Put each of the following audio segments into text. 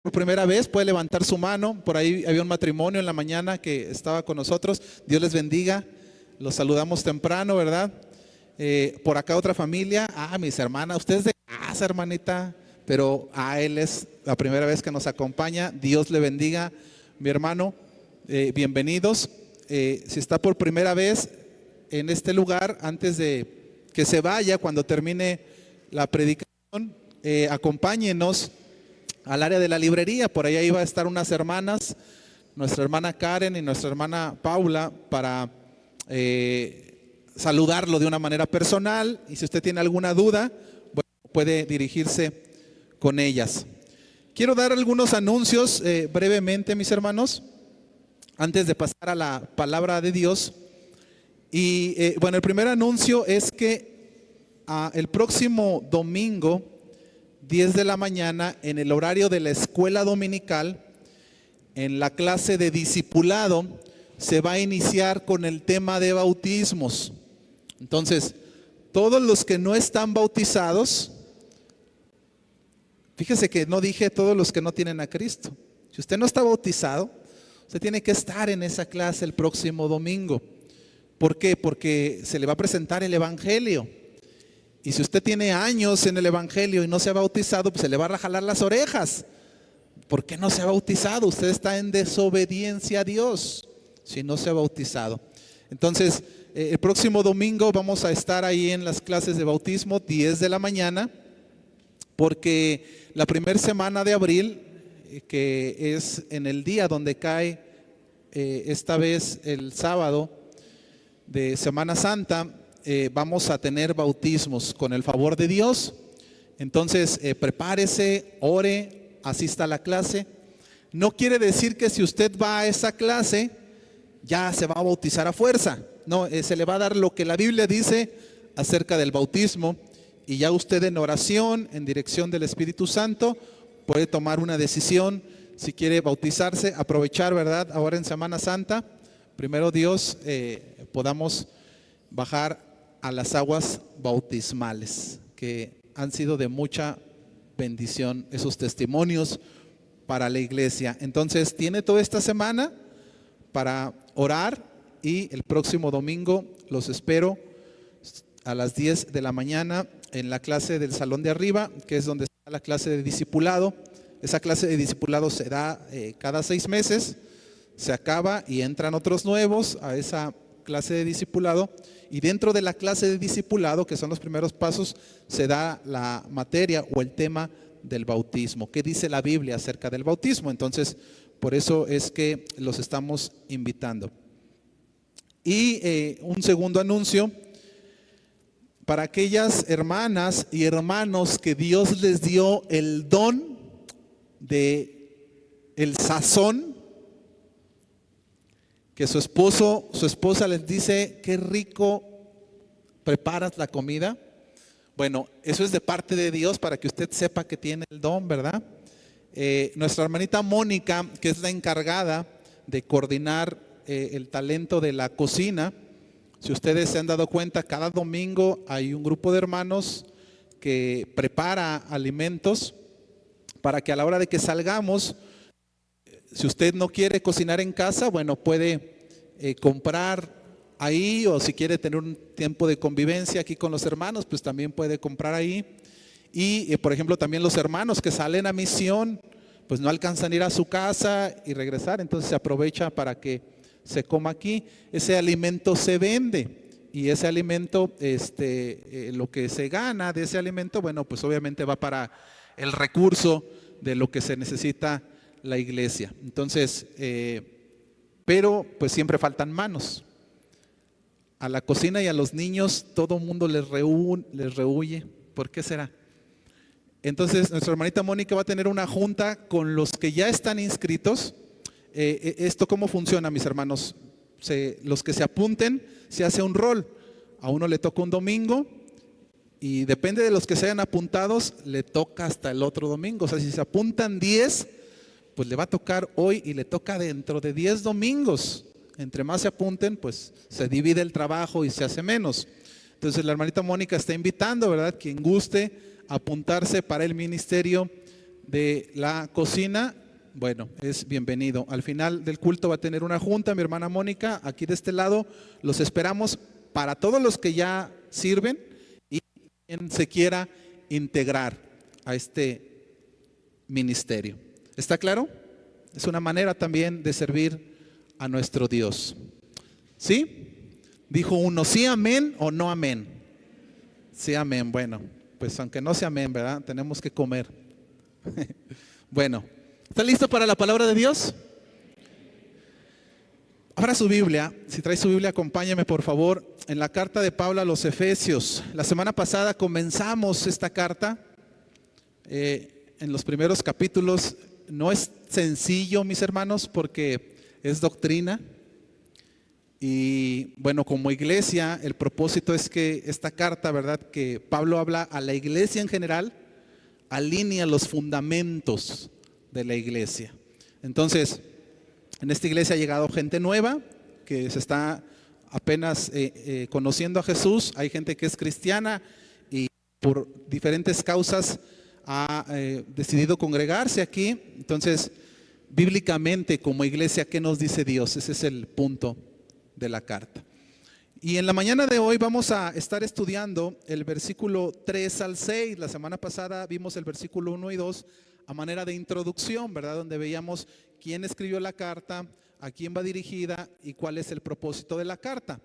Por primera vez puede levantar su mano. Por ahí había un matrimonio en la mañana que estaba con nosotros. Dios les bendiga. Los saludamos temprano, ¿verdad? Por acá otra familia. Mis hermanas. Usted es de casa, hermanita. Pero él es la primera vez que nos acompaña. Dios le bendiga, mi hermano. Bienvenidos. Si está por primera vez en este lugar, antes de que se vaya, cuando termine la predicación, acompáñenos al área de la librería. Por allá iba a estar unas hermanas, nuestra hermana Karen y nuestra hermana Paula, para saludarlo de una manera personal. Y si usted tiene alguna duda, bueno, puede dirigirse con ellas. Quiero dar algunos anuncios brevemente, mis hermanos, antes de pasar a la palabra de Dios. Y bueno, el primer anuncio es que el próximo domingo, 10 de la mañana, en el horario de la escuela dominical, en la clase de discipulado, se va a iniciar con el tema de bautismos. Entonces, todos los que no están bautizados, fíjese que no dije todos los que no tienen a Cristo. Si usted no está bautizado, usted tiene que estar en esa clase el próximo domingo. ¿Por qué? Porque se le va a presentar el Evangelio. Y si usted tiene años en el Evangelio y no se ha bautizado, pues se le va a jalar las orejas. ¿Por qué no se ha bautizado? Usted está en desobediencia a Dios si no se ha bautizado. Entonces, el próximo domingo vamos a estar ahí en las clases de bautismo, 10 de la mañana, porque la primera semana de abril, que es en el día donde cae esta vez el sábado de Semana Santa, vamos a tener bautismos con el favor de Dios. Entonces prepárese, ore, asista a la clase. No quiere decir que si usted va a esa clase ya se va a bautizar a fuerza. No, se le va a dar lo que la Biblia dice acerca del bautismo, y ya usted en oración, en dirección del Espíritu Santo, puede tomar una decisión si quiere bautizarse, aprovechar, ¿verdad? Ahora en Semana Santa, primero Dios, podamos bajar a las aguas bautismales, que han sido de mucha bendición esos testimonios para la iglesia. Entonces tiene toda esta semana para orar, y el próximo domingo los espero a las 10 de la mañana en la clase del salón de arriba, que es donde está la clase de discipulado. Esa clase de discipulado se da cada 6 meses, se acaba y entran otros nuevos a esa clase de discipulado, y dentro de la clase de discipulado, que son los primeros pasos, se da la materia o el tema del bautismo. ¿Qué dice la Biblia acerca del bautismo? Entonces, por eso es que los estamos invitando. Y un segundo anuncio, para aquellas hermanas y hermanos que Dios les dio el don de el sazón, que su esposa les dice: qué rico preparas la comida. Bueno, eso es de parte de Dios, para que usted sepa que tiene el don, ¿verdad? Nuestra hermanita Mónica, que es la encargada de coordinar el talento de la cocina, si ustedes se han dado cuenta, cada domingo hay un grupo de hermanos que prepara alimentos para que a la hora de que salgamos, si usted no quiere cocinar en casa, bueno, puede comprar ahí, o si quiere tener un tiempo de convivencia aquí con los hermanos, pues también puede comprar ahí. Y por ejemplo, también los hermanos que salen a misión, pues no alcanzan a ir a su casa y regresar, entonces se aprovecha para que se coma aquí. Ese alimento se vende, y ese alimento, lo que se gana de ese alimento, bueno, pues obviamente va para el recurso de lo que se necesita la iglesia. Entonces, pero pues siempre faltan manos. A la cocina y a los niños todo el mundo les rehuye. ¿Por qué será? Entonces nuestra hermanita Mónica va a tener una junta con los que ya están inscritos. ¿Esto cómo funciona, mis hermanos? Los que se apunten, se hace un rol. A uno le toca un domingo, y depende de los que se hayan apuntados, le toca hasta el otro domingo. O sea, si se apuntan 10, pues le va a tocar hoy y le toca dentro de 10 domingos. Entre más se apunten, pues se divide el trabajo y se hace menos. Entonces la hermanita Mónica está invitando, ¿verdad?, quien guste apuntarse para el ministerio de la cocina, bueno, es bienvenido. Al final del culto va a tener una junta, mi hermana Mónica, aquí de este lado. Los esperamos para todos los que ya sirven y quien se quiera integrar a este ministerio. ¿Está claro? Es una manera también de servir a nuestro Dios. ¿Sí? Dijo uno, ¿sí amén o no amén? Sí amén. Bueno, pues aunque no sea amén, ¿verdad? Tenemos que comer. Bueno, ¿está listo para la palabra de Dios? Abra su Biblia. Si trae su Biblia, acompáñame por favor en la carta de Pablo a los Efesios. La semana pasada comenzamos esta carta. En los primeros capítulos no es sencillo, mis hermanos, porque es doctrina. Y bueno, como iglesia, el propósito es que esta carta, ¿verdad?, que Pablo habla a la iglesia en general, alinea los fundamentos de la iglesia. Entonces, en esta iglesia ha llegado gente nueva que se está apenas conociendo a Jesús. Hay gente que es cristiana y por diferentes causas ha decidido congregarse aquí. Entonces, bíblicamente como iglesia, ¿qué nos dice Dios? Ese es el punto de la carta. Y en la mañana de hoy vamos a estar estudiando el versículo 3 al 6. La semana pasada vimos el versículo 1 y 2 a manera de introducción, ¿verdad? Donde veíamos quién escribió la carta, a quién va dirigida y cuál es el propósito de la carta.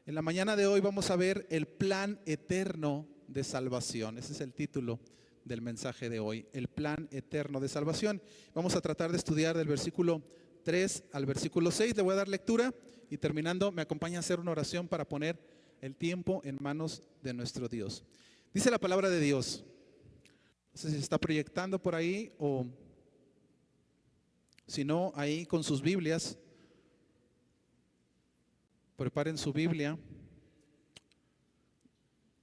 En la mañana de hoy vamos a ver el plan eterno de salvación. Ese es el título del mensaje de hoy, el plan eterno de salvación. Vamos a tratar de estudiar del versículo 3 al versículo 6. Le voy a dar lectura y terminando me acompaña a hacer una oración para poner el tiempo en manos de nuestro Dios. Dice la palabra de Dios. No sé si se está proyectando por ahí o si no, ahí con sus Biblias. Preparen su Biblia.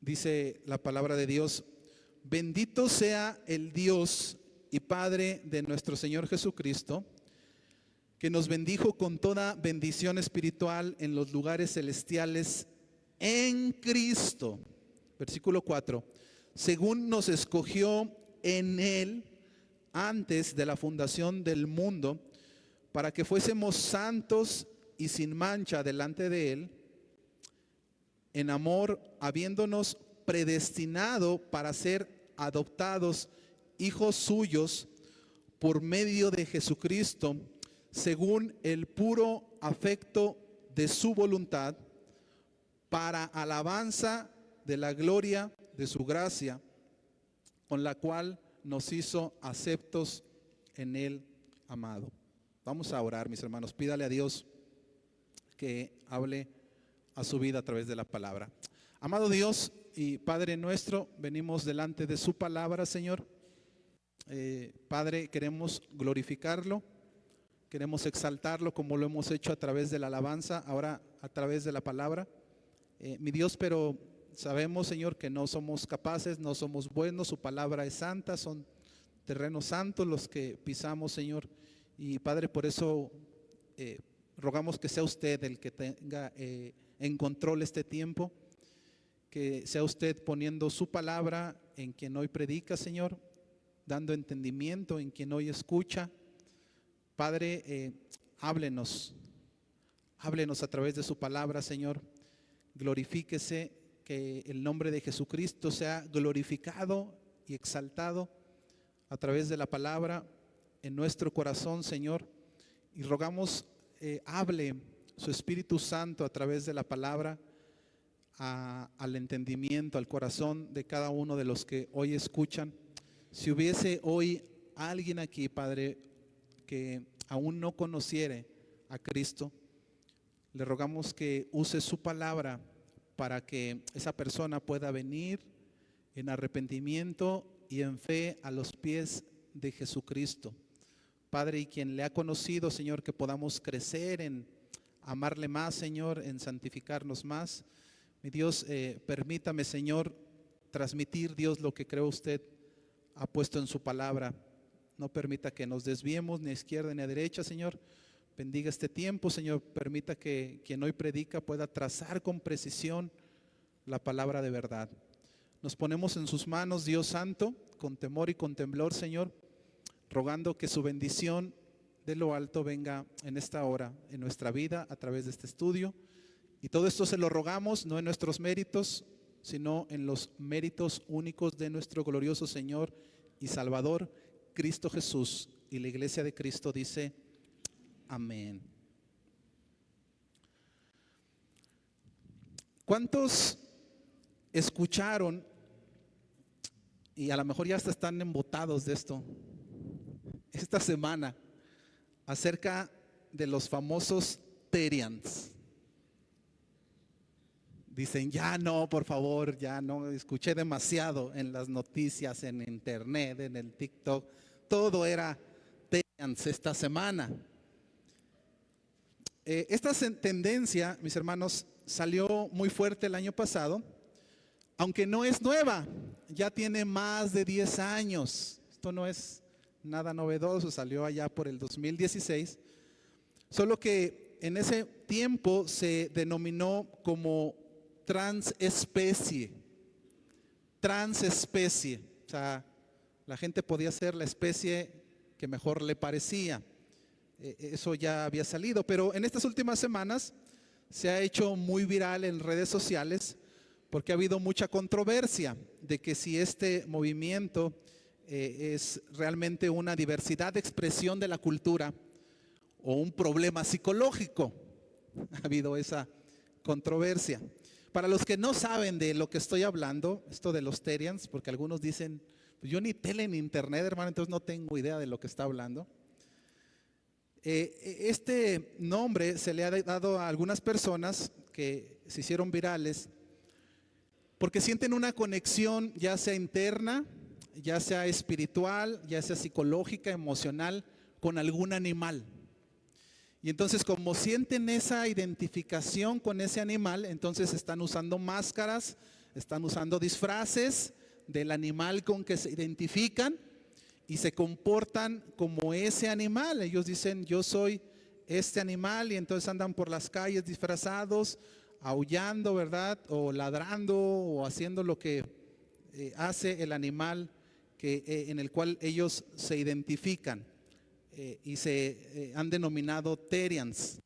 Dice la palabra de Dios: bendito sea el Dios y Padre de nuestro Señor Jesucristo, que nos bendijo con toda bendición espiritual en los lugares celestiales en Cristo. Versículo 4. Según nos escogió en Él antes de la fundación del mundo, para que fuésemos santos y sin mancha delante de Él, en amor, habiéndonos predestinado para ser adoptados hijos suyos por medio de Jesucristo, según el puro afecto de su voluntad, para alabanza de la gloria de su gracia, con la cual nos hizo aceptos en el amado. Vamos a orar, mis hermanos. Pídale a Dios que hable a su vida a través de la palabra. Amado Dios y Padre nuestro, venimos delante de su palabra, Señor. Padre, queremos glorificarlo, queremos exaltarlo como lo hemos hecho a través de la alabanza, ahora a través de la palabra. Mi Dios, pero sabemos, Señor, que no somos capaces, no somos buenos, su palabra es santa, son terrenos santos los que pisamos, Señor. Y Padre, por eso rogamos que sea usted el que tenga en control este tiempo, que sea usted poniendo su palabra en quien hoy predica, Señor, dando entendimiento en quien hoy escucha. Padre, háblenos a través de su palabra, Señor. Glorifíquese, que el nombre de Jesucristo sea glorificado y exaltado a través de la palabra en nuestro corazón, Señor. Y rogamos, hable su Espíritu Santo a través de la palabra al entendimiento, al corazón de cada uno de los que hoy escuchan. Si hubiese hoy alguien aquí, Padre, que aún no conociere a Cristo, le rogamos que use su palabra para que esa persona pueda venir en arrepentimiento y en fe a los pies de Jesucristo. Padre, y quien le ha conocido, Señor, que podamos crecer en amarle más, Señor, en santificarnos más. Mi Dios, permítame, Señor, transmitir, Dios, lo que creo usted ha puesto en su palabra. No permita que nos desviemos ni a izquierda ni a derecha, Señor. Bendiga este tiempo, Señor. Permita que quien hoy predica pueda trazar con precisión la palabra de verdad. Nos ponemos en sus manos, Dios Santo, con temor y con temblor, Señor. rogando que su bendición de lo alto venga en esta hora, en nuestra vida, a través de este estudio. Y todo esto se lo rogamos, no en nuestros méritos, sino en los méritos únicos de nuestro glorioso Señor y Salvador, Cristo Jesús. Y la iglesia de Cristo dice, amén. ¿Cuántos escucharon, y a lo mejor ya hasta están embotados de esto, esta semana, acerca de los famosos Terians? Dicen, ya no, por favor, ya no, escuché demasiado en las noticias, en internet, en el TikTok, todo era Terians esta semana. Esta tendencia, mis hermanos, salió muy fuerte el año pasado, aunque no es nueva, ya tiene más de 10 años. Esto no es nada novedoso, salió allá por el 2016, solo que en ese tiempo se denominó como transespecie. O sea, la gente podía ser la especie que mejor le parecía. Eso ya había salido, pero en estas últimas semanas se ha hecho muy viral en redes sociales porque ha habido mucha controversia de que si este movimiento es realmente una diversidad de expresión de la cultura o un problema psicológico. Ha habido esa controversia. Para los que no saben de lo que estoy hablando, esto de los Terians, porque algunos dicen, pues yo ni tele ni internet, hermano, entonces no tengo idea de lo que está hablando. Este nombre se le ha dado a algunas personas que se hicieron virales porque sienten una conexión, ya sea interna, ya sea espiritual, ya sea psicológica, emocional, con algún animal. Y entonces, como sienten esa identificación con ese animal, entonces están usando máscaras, están usando disfraces del animal con que se identifican y se comportan como ese animal. Ellos dicen, yo soy este animal, y entonces andan por las calles disfrazados, aullando, ¿verdad? O ladrando o haciendo lo que hace el animal en el cual ellos se identifican. Y se han denominado Terians.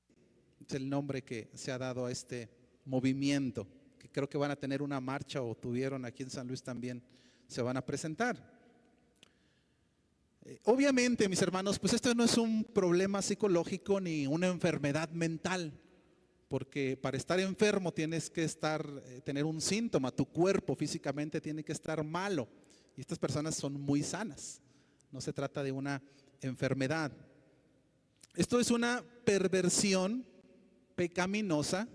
Es el nombre que se ha dado a este movimiento, que creo que van a tener una marcha, o tuvieron aquí en San Luis también, se van a presentar. Obviamente, mis hermanos, pues esto no es un problema psicológico ni una enfermedad mental, porque para estar enfermo tienes que tener un síntoma, tu cuerpo físicamente tiene que estar malo, y estas personas son muy sanas. No se trata de una enfermedad. Esto es una perversión pecaminosa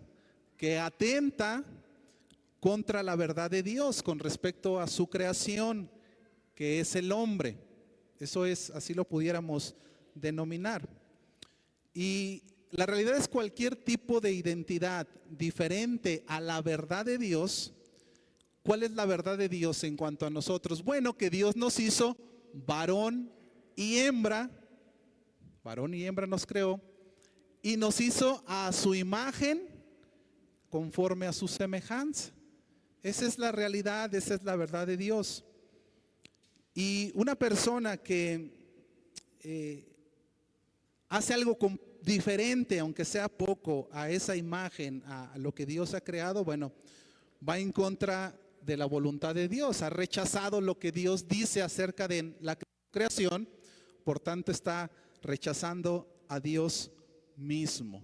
que atenta contra la verdad de Dios con respecto a su creación, que es el hombre. Eso es, así lo pudiéramos denominar. Y la realidad es cualquier tipo de identidad diferente a la verdad de Dios. ¿Cuál es la verdad de Dios en cuanto a nosotros? Bueno, que Dios nos hizo varón y hembra nos creó y nos hizo a su imagen conforme a su semejanza. Esa es la realidad, esa es la verdad de Dios. Y una persona que hace algo diferente, aunque sea poco, a esa imagen, a lo que Dios ha creado, bueno, va en contra de la voluntad de Dios, ha rechazado lo que Dios dice acerca de la creación, por tanto está rechazando a Dios mismo.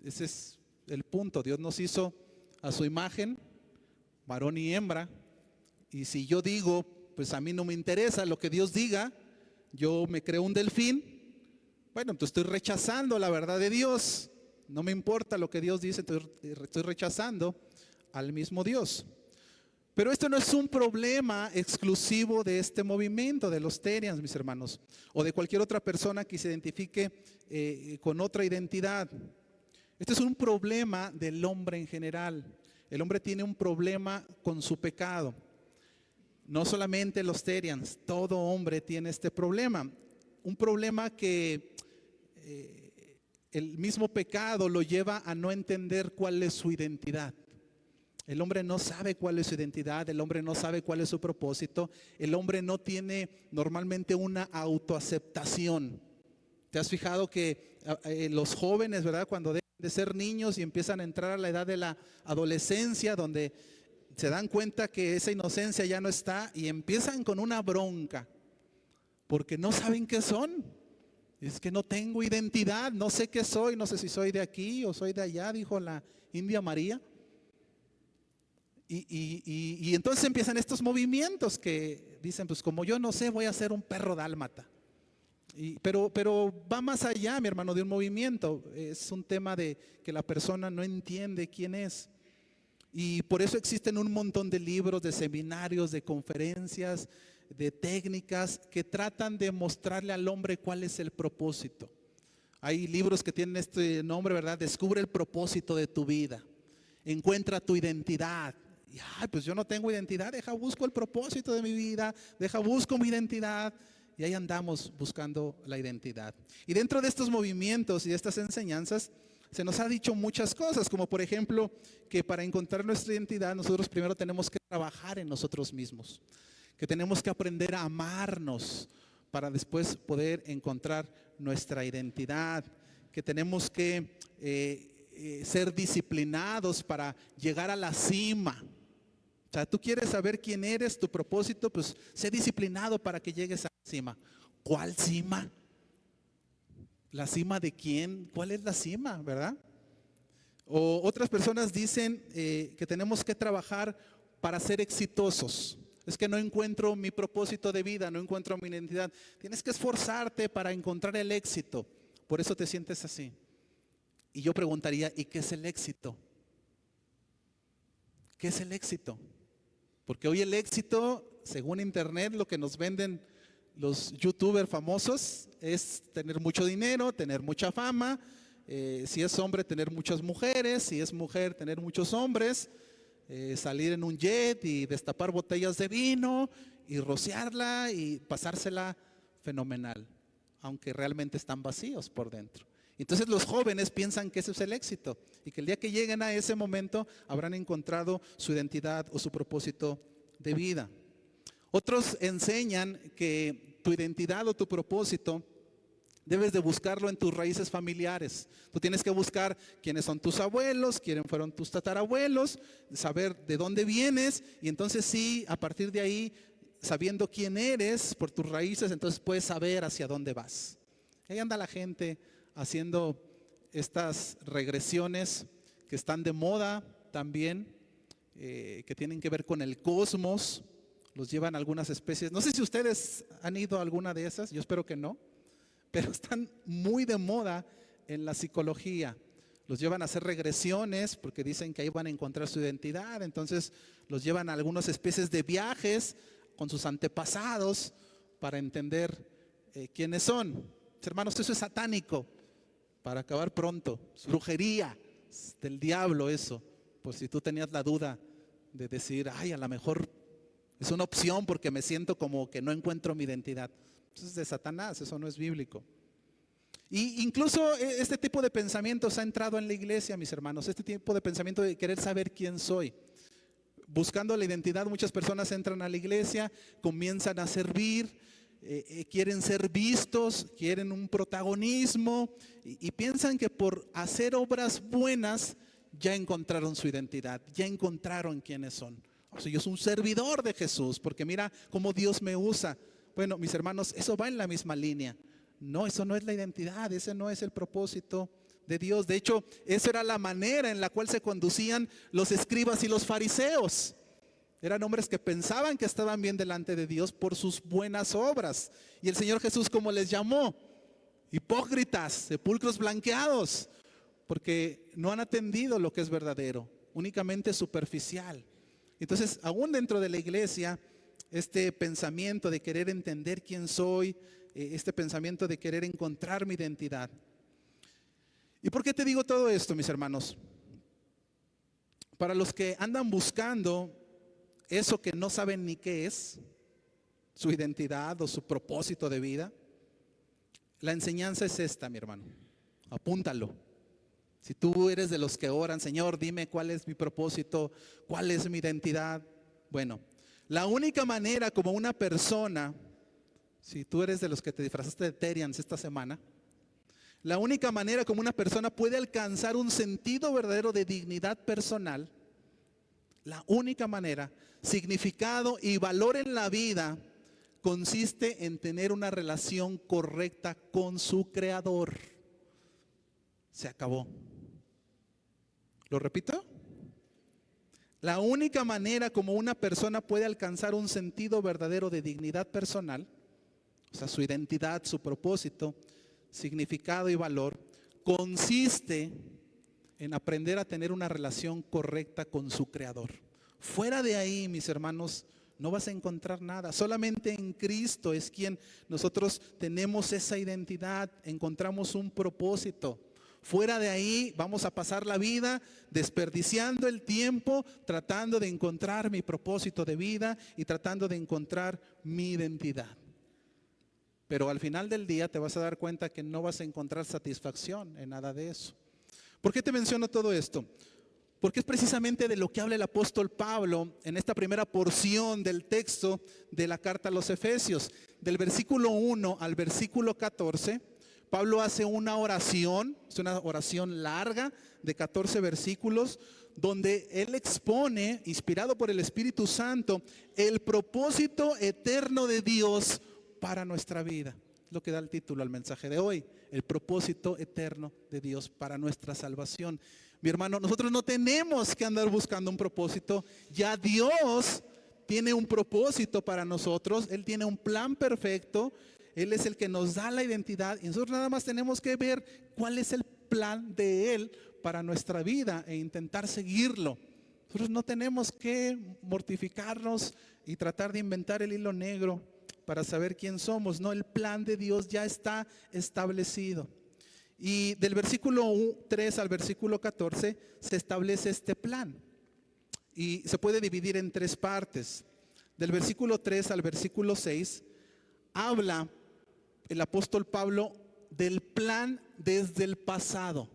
Ese es el punto. Dios nos hizo a su imagen, varón y hembra, y si yo digo, pues a mí no me interesa lo que Dios diga, yo me creo un delfín, bueno, entonces estoy rechazando la verdad de Dios, no me importa lo que Dios dice, entonces estoy rechazando al mismo Dios. Pero esto no es un problema exclusivo de este movimiento, de los Terians, mis hermanos, o de cualquier otra persona que se identifique con otra identidad. Este es un problema del hombre en general. El hombre tiene un problema con su pecado. No solamente los Terians, todo hombre tiene este problema. Un problema que el mismo pecado lo lleva a no entender cuál es su identidad. El hombre no sabe cuál es su identidad, el hombre no sabe cuál es su propósito, el hombre no tiene normalmente una autoaceptación. ¿Te has fijado que los jóvenes, verdad, cuando dejan de ser niños y empiezan a entrar a la edad de la adolescencia, donde se dan cuenta que esa inocencia ya no está y empiezan con una bronca, porque no saben qué son? Es que no tengo identidad, no sé qué soy, no sé si soy de aquí o soy de allá, dijo la India María. Y entonces empiezan estos movimientos que dicen, pues como yo no sé, voy a ser un perro dálmata. Pero va más allá, mi hermano, de un movimiento. Es un tema de que la persona no entiende quién es. Y por eso existen un montón de libros, de seminarios, de conferencias, de técnicas que tratan de mostrarle al hombre cuál es el propósito. Hay libros que tienen este nombre, ¿verdad? Descubre el propósito de tu vida. Encuentra tu identidad. Y, pues yo no tengo identidad, deja busco el propósito de mi vida, deja busco mi identidad. Y ahí andamos buscando la identidad. Y dentro de estos movimientos y de estas enseñanzas, se nos ha dicho muchas cosas, como por ejemplo, que para encontrar nuestra identidad, nosotros primero tenemos que trabajar en nosotros mismos, que tenemos que aprender a amarnos para después poder encontrar nuestra identidad, que tenemos que ser disciplinados para llegar a la cima. O sea, tú quieres saber quién eres, tu propósito, pues sé disciplinado para que llegues a la cima. ¿Cuál cima? ¿La cima de quién? ¿Cuál es la cima, verdad? O otras personas dicen que tenemos que trabajar para ser exitosos. Es que no encuentro mi propósito de vida, no encuentro mi identidad. Tienes que esforzarte para encontrar el éxito. Por eso te sientes así. Y yo preguntaría, ¿y qué es el éxito? ¿Qué es el éxito? Porque hoy el éxito, según internet, lo que nos venden los youtubers famosos es tener mucho dinero, tener mucha fama, si es hombre tener muchas mujeres, si es mujer tener muchos hombres, salir en un jet y destapar botellas de vino y rociarla y pasársela fenomenal, aunque realmente están vacíos por dentro. Entonces los jóvenes piensan que ese es el éxito y que el día que lleguen a ese momento habrán encontrado su identidad o su propósito de vida. Otros enseñan que tu identidad o tu propósito debes de buscarlo en tus raíces familiares. Tú tienes que buscar quiénes son tus abuelos, quiénes fueron tus tatarabuelos, saber de dónde vienes y entonces sí, a partir de ahí, sabiendo quién eres por tus raíces, entonces puedes saber hacia dónde vas. Ahí anda la gente haciendo estas regresiones que están de moda también, que tienen que ver con el cosmos. Los llevan a algunas especies. No sé si ustedes han ido a alguna de esas, yo espero que no, pero están muy de moda en la psicología. Los llevan a hacer regresiones porque dicen que ahí van a encontrar su identidad. Entonces los llevan a algunas especies de viajes con sus antepasados para entender quiénes son. Hermanos, eso es satánico, para acabar pronto. Es brujería, es del diablo eso. Por si tú tenías la duda de decir, ay, a lo mejor es una opción porque me siento como que no encuentro mi identidad. Eso es de Satanás, eso no es bíblico. Y incluso este tipo de pensamientos ha entrado en la iglesia, mis hermanos. Este tipo de pensamiento de querer saber quién soy. Buscando la identidad, muchas personas entran a la iglesia, comienzan a servir, quieren ser vistos, quieren un protagonismo y piensan que por hacer obras buenas ya encontraron su identidad, ya encontraron quiénes son. O sea, yo soy un servidor de Jesús porque mira cómo Dios me usa. Bueno, mis hermanos, eso va en la misma línea. No, eso no es la identidad, ese no es el propósito de Dios. De hecho, esa era la manera en la cual se conducían los escribas y los fariseos. Eran hombres que pensaban que estaban bien delante de Dios por sus buenas obras. Y el Señor Jesús, ¿cómo les llamó? Hipócritas, sepulcros blanqueados, porque no han atendido lo que es verdadero, únicamente superficial. Entonces, aún dentro de la iglesia, este pensamiento de querer entender quién soy, este pensamiento de querer encontrar mi identidad. ¿Y por qué te digo todo esto, mis hermanos? Para los que andan buscando eso que no saben ni qué es, su identidad o su propósito de vida, la enseñanza es esta, mi hermano. Apúntalo. Si tú eres de los que oran, Señor, dime cuál es mi propósito, cuál es mi identidad. Bueno, la única manera como una persona, si tú eres de los que te disfrazaste de Terians esta semana, la única manera como una persona puede alcanzar un sentido verdadero de dignidad personal, la única manera, significado y valor en la vida, consiste en tener una relación correcta con su Creador. Se acabó. ¿Lo repito? La única manera como una persona puede alcanzar un sentido verdadero de dignidad personal, o sea, su identidad, su propósito, significado y valor, consiste en aprender a tener una relación correcta con su Creador. Fuera de ahí, mis hermanos, no vas a encontrar nada. Solamente en Cristo es quien nosotros tenemos esa identidad, encontramos un propósito. Fuera de ahí vamos a pasar la vida desperdiciando el tiempo, tratando de encontrar mi propósito de vida y tratando de encontrar mi identidad. Pero al final del día te vas a dar cuenta que no vas a encontrar satisfacción en nada de eso. ¿Por qué te menciono todo esto? Porque es precisamente de lo que habla el apóstol Pablo en esta primera porción del texto de la carta a los Efesios. Del versículo 1 al versículo 14, Pablo hace una oración, es una oración larga de 14 versículos, donde él expone, inspirado por el Espíritu Santo, el propósito eterno de Dios para nuestra vida. Lo que da el título al mensaje de hoy, el propósito eterno de Dios para nuestra salvación. Mi hermano, nosotros no tenemos que andar buscando un propósito, ya Dios tiene un propósito para nosotros, Él tiene un plan perfecto, Él es el que nos da la identidad y nosotros nada más tenemos que ver cuál es el plan de Él para nuestra vida e intentar seguirlo. Nosotros no tenemos que mortificarnos y tratar de inventar el hilo negro para saber quién somos. No, el plan de Dios ya está establecido. Y del versículo 3 al versículo 14 se establece este plan. Y se puede dividir en tres partes. Del versículo 3 al versículo 6 habla el apóstol Pablo del plan desde el pasado.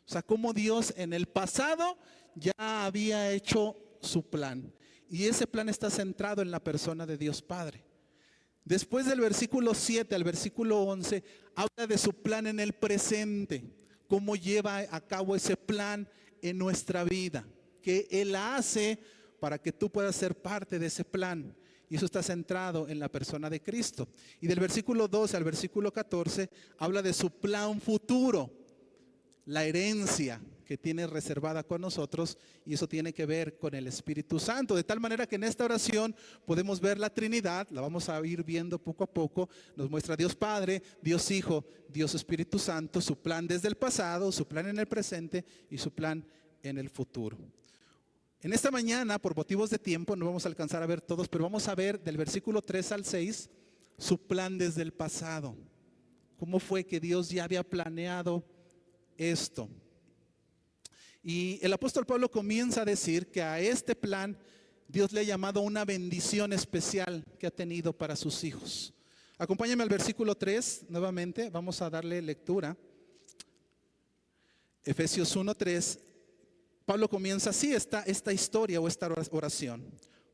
O sea, cómo Dios en el pasado ya había hecho su plan. Y ese plan está centrado en la persona de Dios Padre. Después del versículo 7 al versículo 11, habla de su plan en el presente, cómo lleva a cabo ese plan en nuestra vida, que Él hace para que tú puedas ser parte de ese plan. Y eso está centrado en la persona de Cristo. Y del versículo 12 al versículo 14, habla de su plan futuro, la herencia que tiene reservada con nosotros, y eso tiene que ver con el Espíritu Santo, de tal manera que en esta oración podemos ver la Trinidad, la vamos a ir viendo poco a poco. Nos muestra Dios Padre, Dios Hijo, Dios Espíritu Santo, su plan desde el pasado, su plan en el presente y su plan en el futuro. En esta mañana, por motivos de tiempo, no vamos a alcanzar a ver todos, pero vamos a ver del versículo 3 al 6 su plan desde el pasado. ¿Cómo fue que Dios ya había planeado esto? Y el apóstol Pablo comienza a decir que a este plan Dios le ha llamado una bendición especial que ha tenido para sus hijos. Acompáñame al versículo 3 nuevamente, vamos a darle lectura. Efesios 1:3. Pablo comienza así esta historia o esta oración.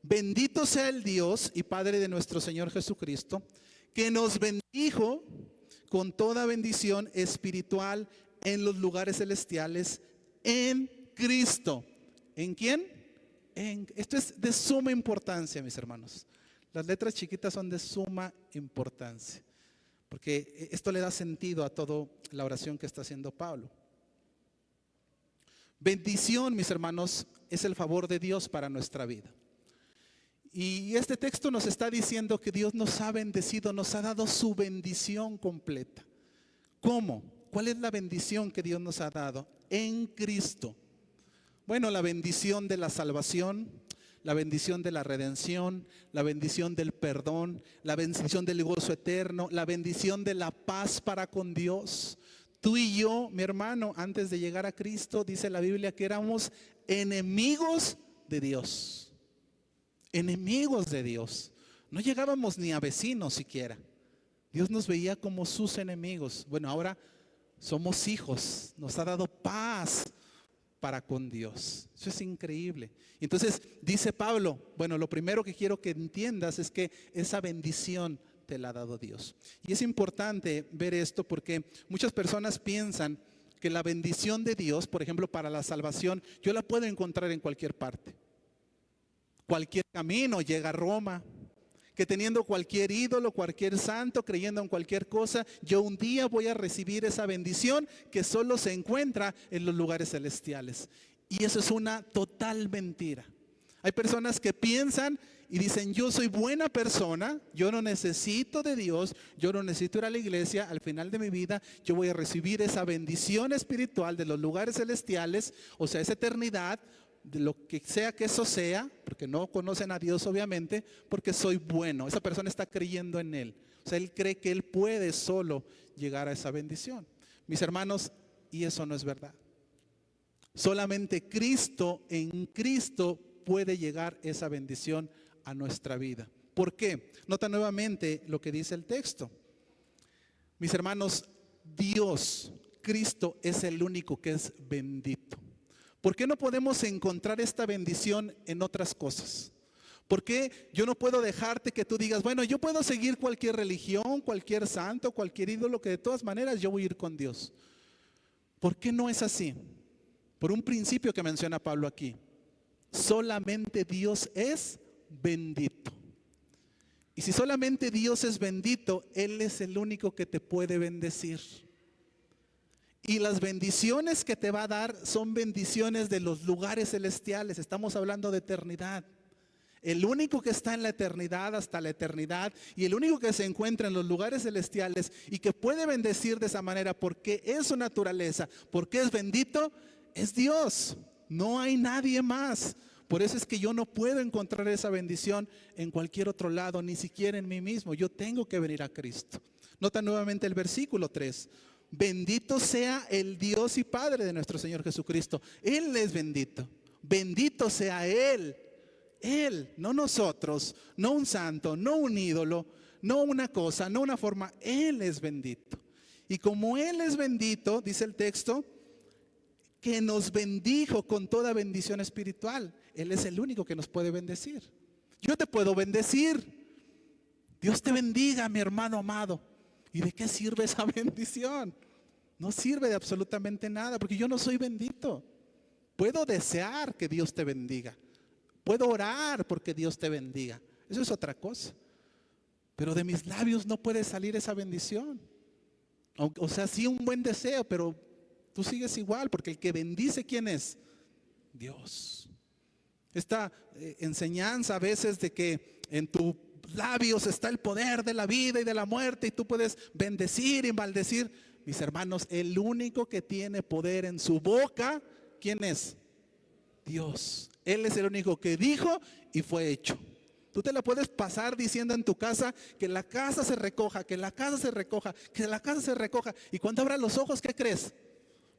Bendito sea el Dios y Padre de nuestro Señor Jesucristo, que nos bendijo con toda bendición espiritual en los lugares celestiales en Cristo. ¿En quién? Esto es de suma importancia, mis hermanos. Las letras chiquitas son de suma importancia, porque esto le da sentido a toda la oración que está haciendo Pablo. Bendición, mis hermanos, es el favor de Dios para nuestra vida. Y este texto nos está diciendo que Dios nos ha bendecido, nos ha dado su bendición completa. ¿Cómo? ¿Cuál es la bendición que Dios nos ha dado? En Cristo. Bueno, la bendición de la salvación, la bendición de la redención, la bendición del perdón, la bendición del gozo eterno, la bendición de la paz para con Dios. Tú y yo, mi hermano, antes de llegar a Cristo, dice la Biblia que éramos enemigos de Dios. Enemigos de Dios. No llegábamos ni a vecinos siquiera. Dios nos veía como sus enemigos. Bueno, ahora Somos hijos, nos ha dado paz para con Dios. Eso es increíble. Entonces dice Pablo, bueno, lo primero que quiero que entiendas es que esa bendición te la ha dado Dios. Y es importante ver esto porque muchas personas piensan que la bendición de Dios, por ejemplo, para la salvación, yo la puedo encontrar en cualquier parte. Cualquier camino llega a Roma. Que teniendo cualquier ídolo, cualquier santo, creyendo en cualquier cosa, yo un día voy a recibir esa bendición que solo se encuentra en los lugares celestiales. Y eso es una total mentira. Hay personas que piensan y dicen, yo soy buena persona, yo no necesito de Dios, yo no necesito ir a la iglesia, al final de mi vida yo voy a recibir esa bendición espiritual de los lugares celestiales, o sea, esa eternidad, de lo que sea que eso sea, porque no conocen a Dios obviamente, porque soy bueno. Esa persona está creyendo en Él. O sea, él cree que él puede solo llegar a esa bendición. Mis hermanos, y eso no es verdad. Solamente Cristo, en Cristo puede llegar esa bendición a nuestra vida. ¿Por qué? Nota nuevamente lo que dice el texto. Mis hermanos, Dios, Cristo es el único que es bendito. ¿Por qué no podemos encontrar esta bendición en otras cosas? ¿Por qué yo no puedo dejarte que tú digas, bueno, yo puedo seguir cualquier religión, cualquier santo, cualquier ídolo, que de todas maneras yo voy a ir con Dios? ¿Por qué no es así? Por un principio que menciona Pablo aquí. Solamente Dios es bendito. Y si solamente Dios es bendito, Él es el único que te puede bendecir. Y las bendiciones que te va a dar son bendiciones de los lugares celestiales. Estamos hablando de eternidad. El único que está en la eternidad hasta la eternidad y el único que se encuentra en los lugares celestiales y que puede bendecir de esa manera porque es su naturaleza, porque es bendito, es Dios. No hay nadie más. Por eso es que yo no puedo encontrar esa bendición en cualquier otro lado, ni siquiera en mí mismo. Yo tengo que venir a Cristo. Nota nuevamente el versículo 3. Bendito sea el Dios y Padre de nuestro Señor Jesucristo. Él es bendito. Bendito sea Él. Él, no nosotros, no un santo, no un ídolo, no una cosa, no una forma. Él es bendito. Y como Él es bendito, dice el texto, que nos bendijo con toda bendición espiritual. Él es el único que nos puede bendecir. Yo te puedo bendecir. Dios te bendiga, mi hermano amado. ¿Y de qué sirve esa bendición? No sirve de absolutamente nada, porque yo no soy bendito. Puedo desear que Dios te bendiga. Puedo orar porque Dios te bendiga. Eso es otra cosa. Pero de mis labios no puede salir esa bendición. O sea, sí un buen deseo, pero tú sigues igual, porque el que bendice, ¿quién es? Dios. Esta enseñanza a veces de que en tus labios está el poder de la vida y de la muerte y tú puedes bendecir y maldecir. Mis hermanos, el único que tiene poder en su boca, ¿quién es? Dios. Él es el único que dijo y fue hecho. Tú te la puedes pasar diciendo en tu casa que la casa se recoja, que la casa se recoja, que la casa se recoja. Y cuando abras los ojos, ¿qué crees?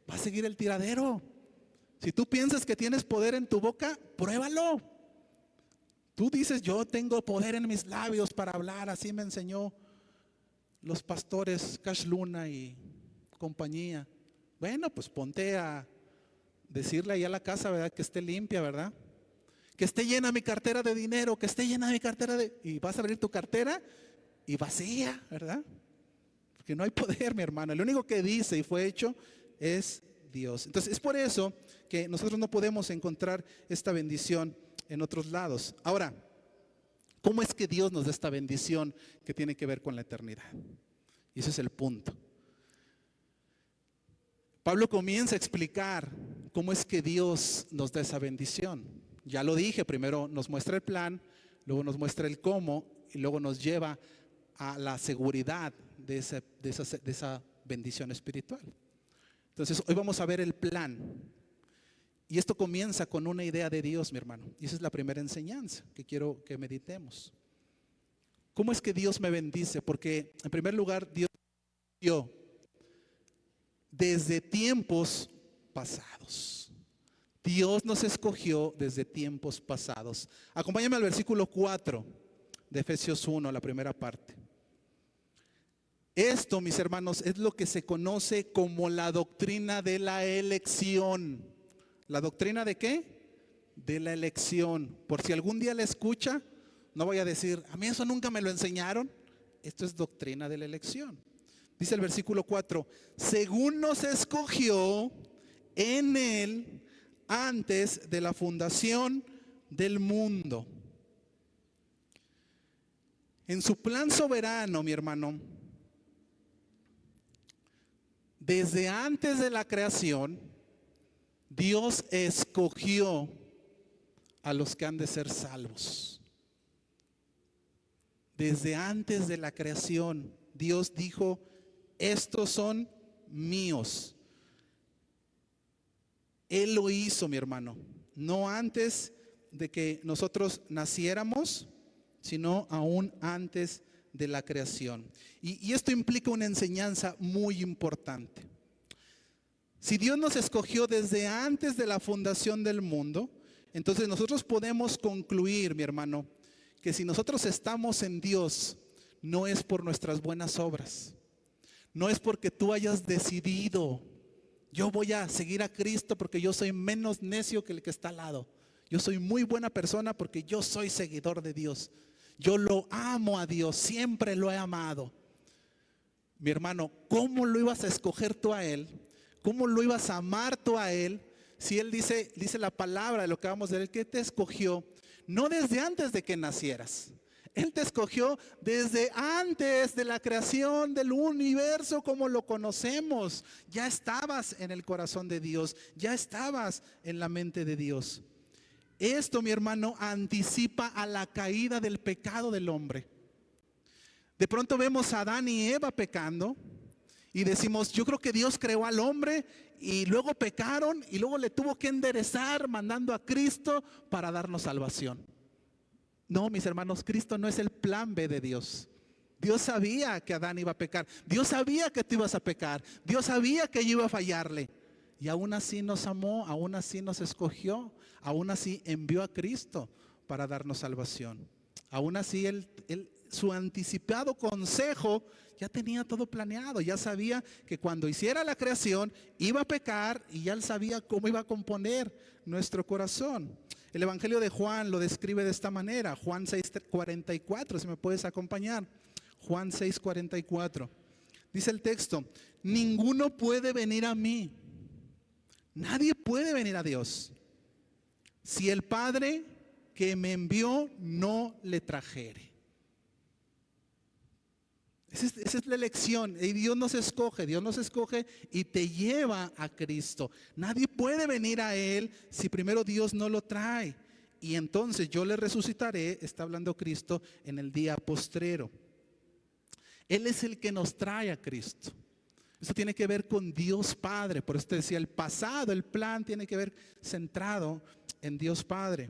Va a seguir el tiradero. Si tú piensas que tienes poder en tu boca, pruébalo. Tú dices, yo tengo poder en mis labios para hablar, así me enseñó los pastores Cash Luna y compañía. Bueno, pues ponte a decirle ahí a la casa, ¿verdad? Que esté limpia, ¿verdad? Que esté llena mi cartera de dinero, que esté llena mi cartera de... Y vas a abrir tu cartera y vacía, ¿verdad? Porque no hay poder, mi hermano. El único que dice y fue hecho es Dios. Entonces es por eso que nosotros no podemos encontrar esta bendición en otros lados. Ahora, ¿cómo es que Dios nos da esta bendición que tiene que ver con la eternidad? Y ese es el punto. Pablo comienza a explicar cómo es que Dios nos da esa bendición. Ya lo dije, primero nos muestra el plan, luego nos muestra el cómo y luego nos lleva a la seguridad de esa bendición espiritual. Entonces hoy vamos a ver el plan. Y esto comienza con una idea de Dios, mi hermano. Y esa es la primera enseñanza que quiero que meditemos. ¿Cómo es que Dios me bendice? Porque en primer lugar Dios dio desde tiempos pasados. Dios nos escogió desde tiempos pasados. Acompáñame al versículo 4 de Efesios 1, la primera parte. Esto, mis hermanos, es lo que se conoce como la doctrina de la elección. ¿La doctrina de qué? De la elección. Por si algún día la escucha, no vaya a decir, a mí eso nunca me lo enseñaron. Esto es doctrina de la elección. Dice el versículo 4, según nos escogió en Él antes de la fundación del mundo. En su plan soberano, mi hermano, desde antes de la creación, Dios escogió a los que han de ser salvos. Desde antes de la creación, Dios dijo, estos son míos. Él lo hizo, mi hermano, no antes de que nosotros naciéramos, sino aún antes de la creación. Y esto implica una enseñanza muy importante. Si Dios nos escogió desde antes de la fundación del mundo, entonces nosotros podemos concluir, mi hermano, que si nosotros estamos en Dios, no es por nuestras buenas obras. No es porque tú hayas decidido, yo voy a seguir a Cristo porque yo soy menos necio que el que está al lado. Yo soy muy buena persona porque yo soy seguidor de Dios. Yo lo amo a Dios, siempre lo he amado. Mi hermano, ¿cómo lo ibas a escoger tú a Él? ¿Cómo lo ibas a amar tú a Él? Si Él dice la palabra de lo que vamos a ver, que te escogió, no desde antes de que nacieras. Él te escogió desde antes de la creación del universo como lo conocemos. Ya estabas en el corazón de Dios, ya estabas en la mente de Dios. Esto, mi hermano, anticipa a la caída del pecado del hombre. De pronto vemos a Adán y Eva pecando y decimos, yo creo que Dios creó al hombre y luego pecaron y luego le tuvo que enderezar mandando a Cristo para darnos salvación. No, mis hermanos, Cristo no es el plan B de Dios. Dios sabía que Adán iba a pecar. Dios sabía que tú ibas a pecar. Dios sabía que yo iba a fallarle. Y aún así nos amó, aún así nos escogió, aún así envió a Cristo para darnos salvación. Aún así su anticipado consejo ya tenía todo planeado. Ya sabía que cuando hiciera la creación iba a pecar y ya él sabía cómo iba a componer nuestro corazón. El Evangelio de Juan lo describe de esta manera. Juan 6:44, si me puedes acompañar. Juan 6:44. Dice el texto, ninguno puede venir a mí. Nadie puede venir a Dios si el Padre que me envió no le trajere. Esa es la elección. Y Dios nos escoge y te lleva a Cristo. Nadie puede venir a Él si primero Dios no lo trae. Y entonces yo le resucitaré, está hablando Cristo, en el día postrero. Él es el que nos trae a Cristo. Esto tiene que ver con Dios Padre. Por eso te decía, el pasado, el plan tiene que ver centrado en Dios Padre.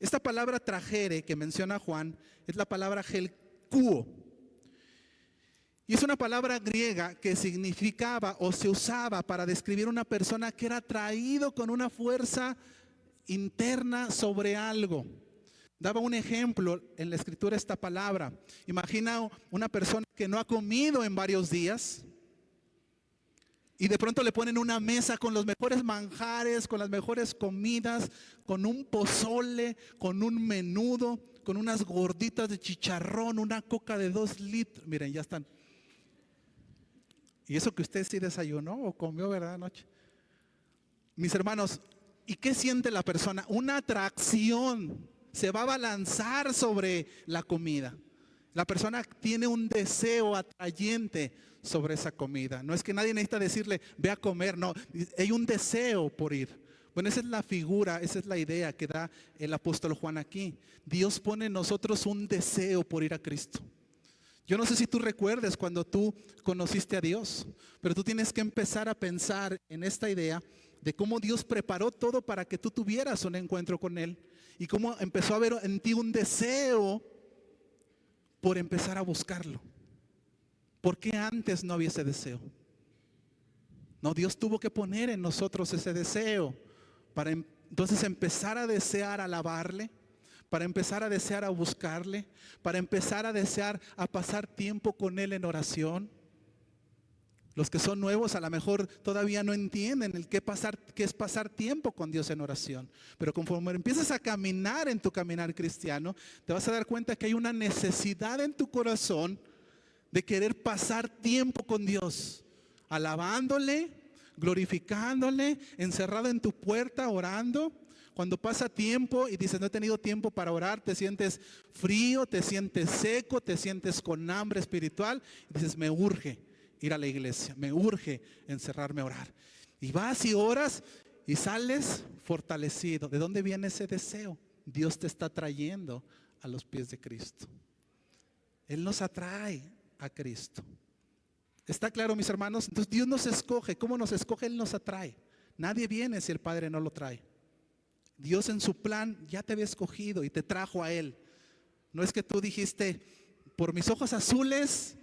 Esta palabra trajere que menciona Juan es la palabra helkuo. Y es una palabra griega que significaba o se usaba para describir una persona que era traído con una fuerza interna sobre algo. Daba un ejemplo en la escritura esta palabra. Imagina una persona que no ha comido en varios días y de pronto le ponen una mesa con los mejores manjares, con las mejores comidas, con un pozole, con un menudo, con unas gorditas de chicharrón, una coca de 2 litros. Miren, ya están. Y eso que usted sí desayunó o comió, ¿verdad? Anoche. Mis hermanos, ¿y qué siente la persona? Una atracción. Se va a balanzar sobre la comida. La persona tiene un deseo atrayente sobre esa comida. No es que nadie necesita decirle, ve a comer. No, hay un deseo por ir. Bueno, esa es la figura, esa es la idea que da el apóstol Juan aquí. Dios pone en nosotros un deseo por ir a Cristo. Yo no sé si tú recuerdes cuando tú conociste a Dios, pero tú tienes que empezar a pensar en esta idea de cómo Dios preparó todo para que tú tuvieras un encuentro con Él y cómo empezó a haber en ti un deseo por empezar a buscarlo. ¿Por qué antes no había ese deseo? No, Dios tuvo que poner en nosotros ese deseo para entonces empezar a desear alabarle, para empezar a desear a buscarle, para empezar a desear a pasar tiempo con Él en oración. Los que son nuevos a lo mejor todavía no entienden qué es pasar tiempo con Dios en oración. Pero conforme empiezas a caminar en tu caminar cristiano, te vas a dar cuenta que hay una necesidad en tu corazón de querer pasar tiempo con Dios, alabándole, glorificándole, encerrado en tu puerta, orando. Cuando pasa tiempo y dices, no he tenido tiempo para orar, te sientes frío, te sientes seco, te sientes con hambre espiritual, y dices, me urge ir a la iglesia, me urge encerrarme a orar. Y vas y oras y sales fortalecido. ¿De dónde viene ese deseo? Dios te está trayendo a los pies de Cristo. Él nos atrae a Cristo. ¿Está claro, mis hermanos? Entonces Dios nos escoge. ¿Cómo nos escoge? Él nos atrae. Nadie viene si el Padre no lo trae. Dios en su plan ya te había escogido y te trajo a Él. No es que tú dijiste, por mis ojos azules,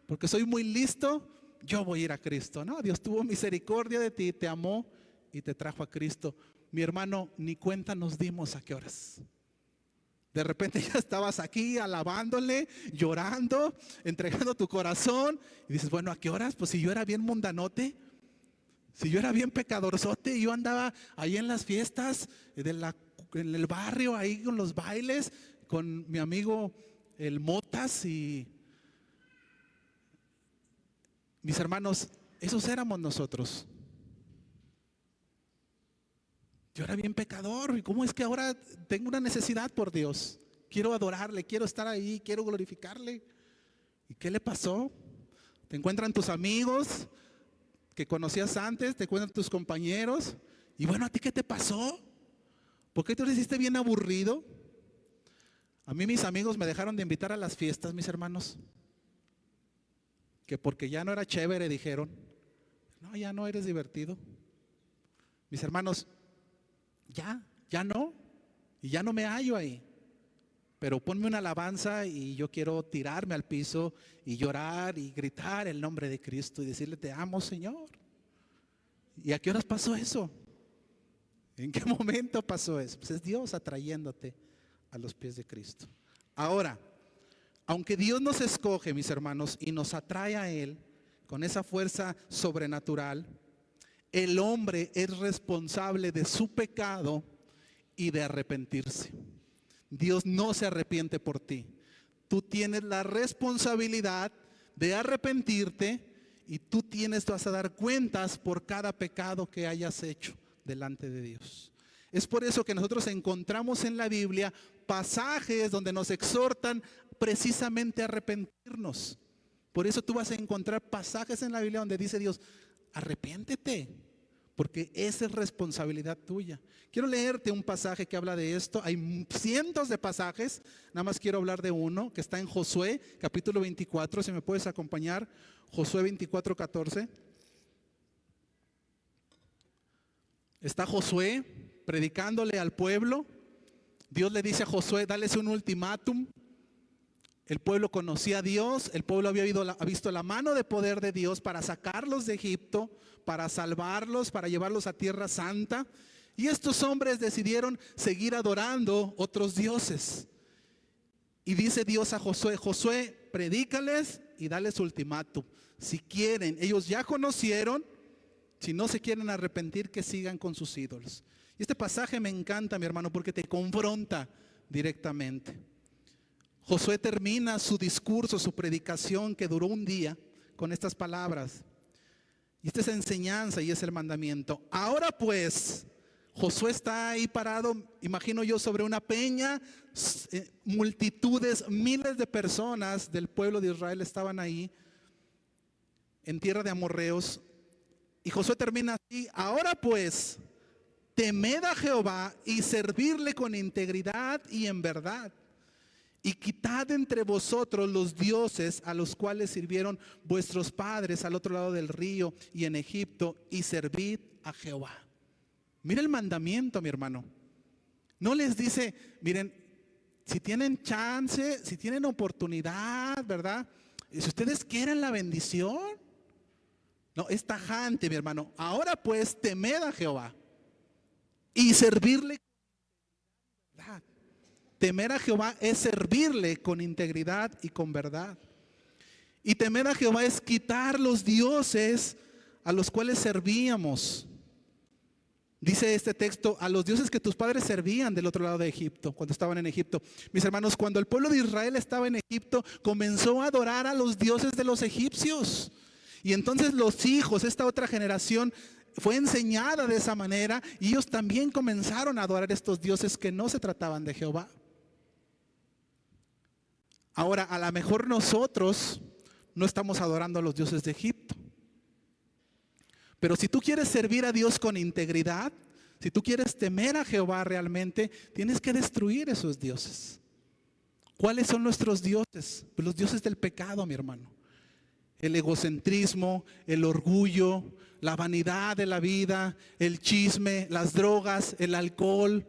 porque soy muy listo, yo voy a ir a Cristo. No, Dios tuvo misericordia de ti, te amó y te trajo a Cristo. Mi hermano, ni cuenta nos dimos a qué horas. De repente ya estabas aquí alabándole, llorando, entregando tu corazón. Y dices, bueno, ¿a qué horas? Pues si yo era bien mundanote, si yo era bien pecadorzote, yo andaba ahí en las fiestas en el barrio, ahí con los bailes, con mi amigo el Motas y mis hermanos, esos éramos nosotros. Yo era bien pecador. ¿Y cómo es que ahora tengo una necesidad por Dios? Quiero adorarle, quiero estar ahí, quiero glorificarle. ¿Y qué le pasó? Te encuentran tus amigos que conocías antes, te encuentran tus compañeros. Y bueno, ¿a ti qué te pasó? ¿Por qué te hiciste bien aburrido? A mí mis amigos me dejaron de invitar a las fiestas, mis hermanos. Que porque ya no era chévere, dijeron. No, ya no eres divertido. Mis hermanos, ya no. Y ya no me hallo ahí. Pero ponme una alabanza y yo quiero tirarme al piso y llorar y gritar el nombre de Cristo y decirle, te amo, Señor. ¿Y a qué horas pasó eso? ¿En qué momento pasó eso? Pues es Dios atrayéndote a los pies de Cristo. Ahora, aunque Dios nos escoge, mis hermanos, y nos atrae a Él con esa fuerza sobrenatural, el hombre es responsable de su pecado y de arrepentirse. Dios no se arrepiente por ti. Tú tienes la responsabilidad de arrepentirte y tú vas a dar cuentas por cada pecado que hayas hecho delante de Dios. Es por eso que nosotros encontramos en la Biblia pasajes donde nos exhortan precisamente a arrepentirnos. Por eso tú vas a encontrar pasajes en la Biblia donde dice Dios, arrepiéntete, porque esa es responsabilidad tuya. Quiero leerte un pasaje que habla de esto. Hay cientos de pasajes, nada más quiero hablar de uno que está en Josué, capítulo 24, si me puedes acompañar, Josué 24:14. Está Josué predicándole al pueblo. Dios le dice a Josué, dales un ultimátum. El pueblo conocía a Dios, el pueblo había visto la mano de poder de Dios para sacarlos de Egipto, para salvarlos, para llevarlos a Tierra Santa. Y estos hombres decidieron seguir adorando otros dioses. Y dice Dios a Josué, Josué, predícales y dales ultimátum. Si quieren, ellos ya conocieron, si no se quieren arrepentir, que sigan con sus ídolos. Y este pasaje me encanta, mi hermano, porque te confronta directamente. Josué termina su discurso, su predicación que duró un día con estas palabras. Y esta es enseñanza y es el mandamiento. Ahora pues, Josué está ahí parado, imagino yo, sobre una peña. Multitudes, miles de personas del pueblo de Israel estaban ahí en tierra de amorreos. Y Josué termina así, ahora pues, temed a Jehová y servirle con integridad y en verdad. Y quitad entre vosotros los dioses a los cuales sirvieron vuestros padres al otro lado del río y en Egipto, y servid a Jehová. Mira el mandamiento, mi hermano. No les dice, miren, si tienen chance, si tienen oportunidad, ¿verdad? Si ustedes quieren la bendición. No, es tajante, mi hermano. Ahora pues, temed a Jehová y servirle con verdad. Temer a Jehová es servirle con integridad y con verdad. Y temer a Jehová es quitar los dioses a los cuales servíamos. Dice este texto, a los dioses que tus padres servían del otro lado de Egipto, cuando estaban en Egipto. Mis hermanos, cuando el pueblo de Israel estaba en Egipto, comenzó a adorar a los dioses de los egipcios. Y entonces los hijos, esta otra generación, fue enseñada de esa manera y ellos también comenzaron a adorar a estos dioses que no se trataban de Jehová. Ahora, a lo mejor nosotros no estamos adorando a los dioses de Egipto. Pero si tú quieres servir a Dios con integridad, si tú quieres temer a Jehová realmente, tienes que destruir esos dioses. ¿Cuáles son nuestros dioses? Pues los dioses del pecado, mi hermano. El egocentrismo, el orgullo, la vanidad de la vida, el chisme, las drogas, el alcohol,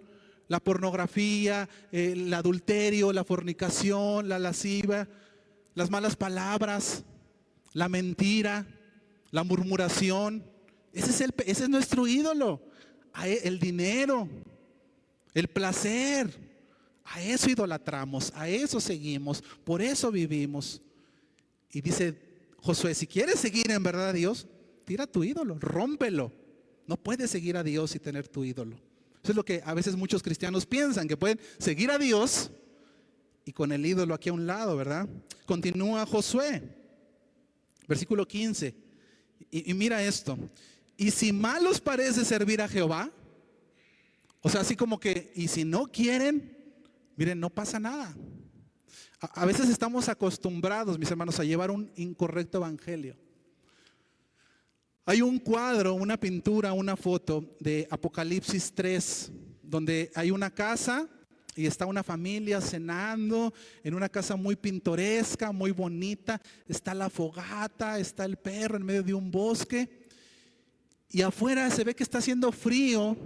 la pornografía, el adulterio, la fornicación, la lascivia, las malas palabras, la mentira, la murmuración. Ese es nuestro ídolo. El dinero, el placer, a eso idolatramos, a eso seguimos, por eso vivimos. Y dice Josué, si quieres seguir en verdad a Dios, tira tu ídolo, rómpelo. No puedes seguir a Dios y tener tu ídolo. Eso es lo que a veces muchos cristianos piensan, que pueden seguir a Dios y con el ídolo aquí a un lado, ¿verdad? Continúa Josué, versículo 15. Y mira esto. Y si mal os parece servir a Jehová, o sea, así como que, y si no quieren, miren, no pasa nada. A veces estamos acostumbrados, mis hermanos, a llevar un incorrecto evangelio. Hay un cuadro, una pintura, una foto de Apocalipsis 3, donde hay una casa y está una familia cenando en una casa muy pintoresca, muy bonita. Está la fogata, está el perro en medio de un bosque. Y afuera se ve que está haciendo frío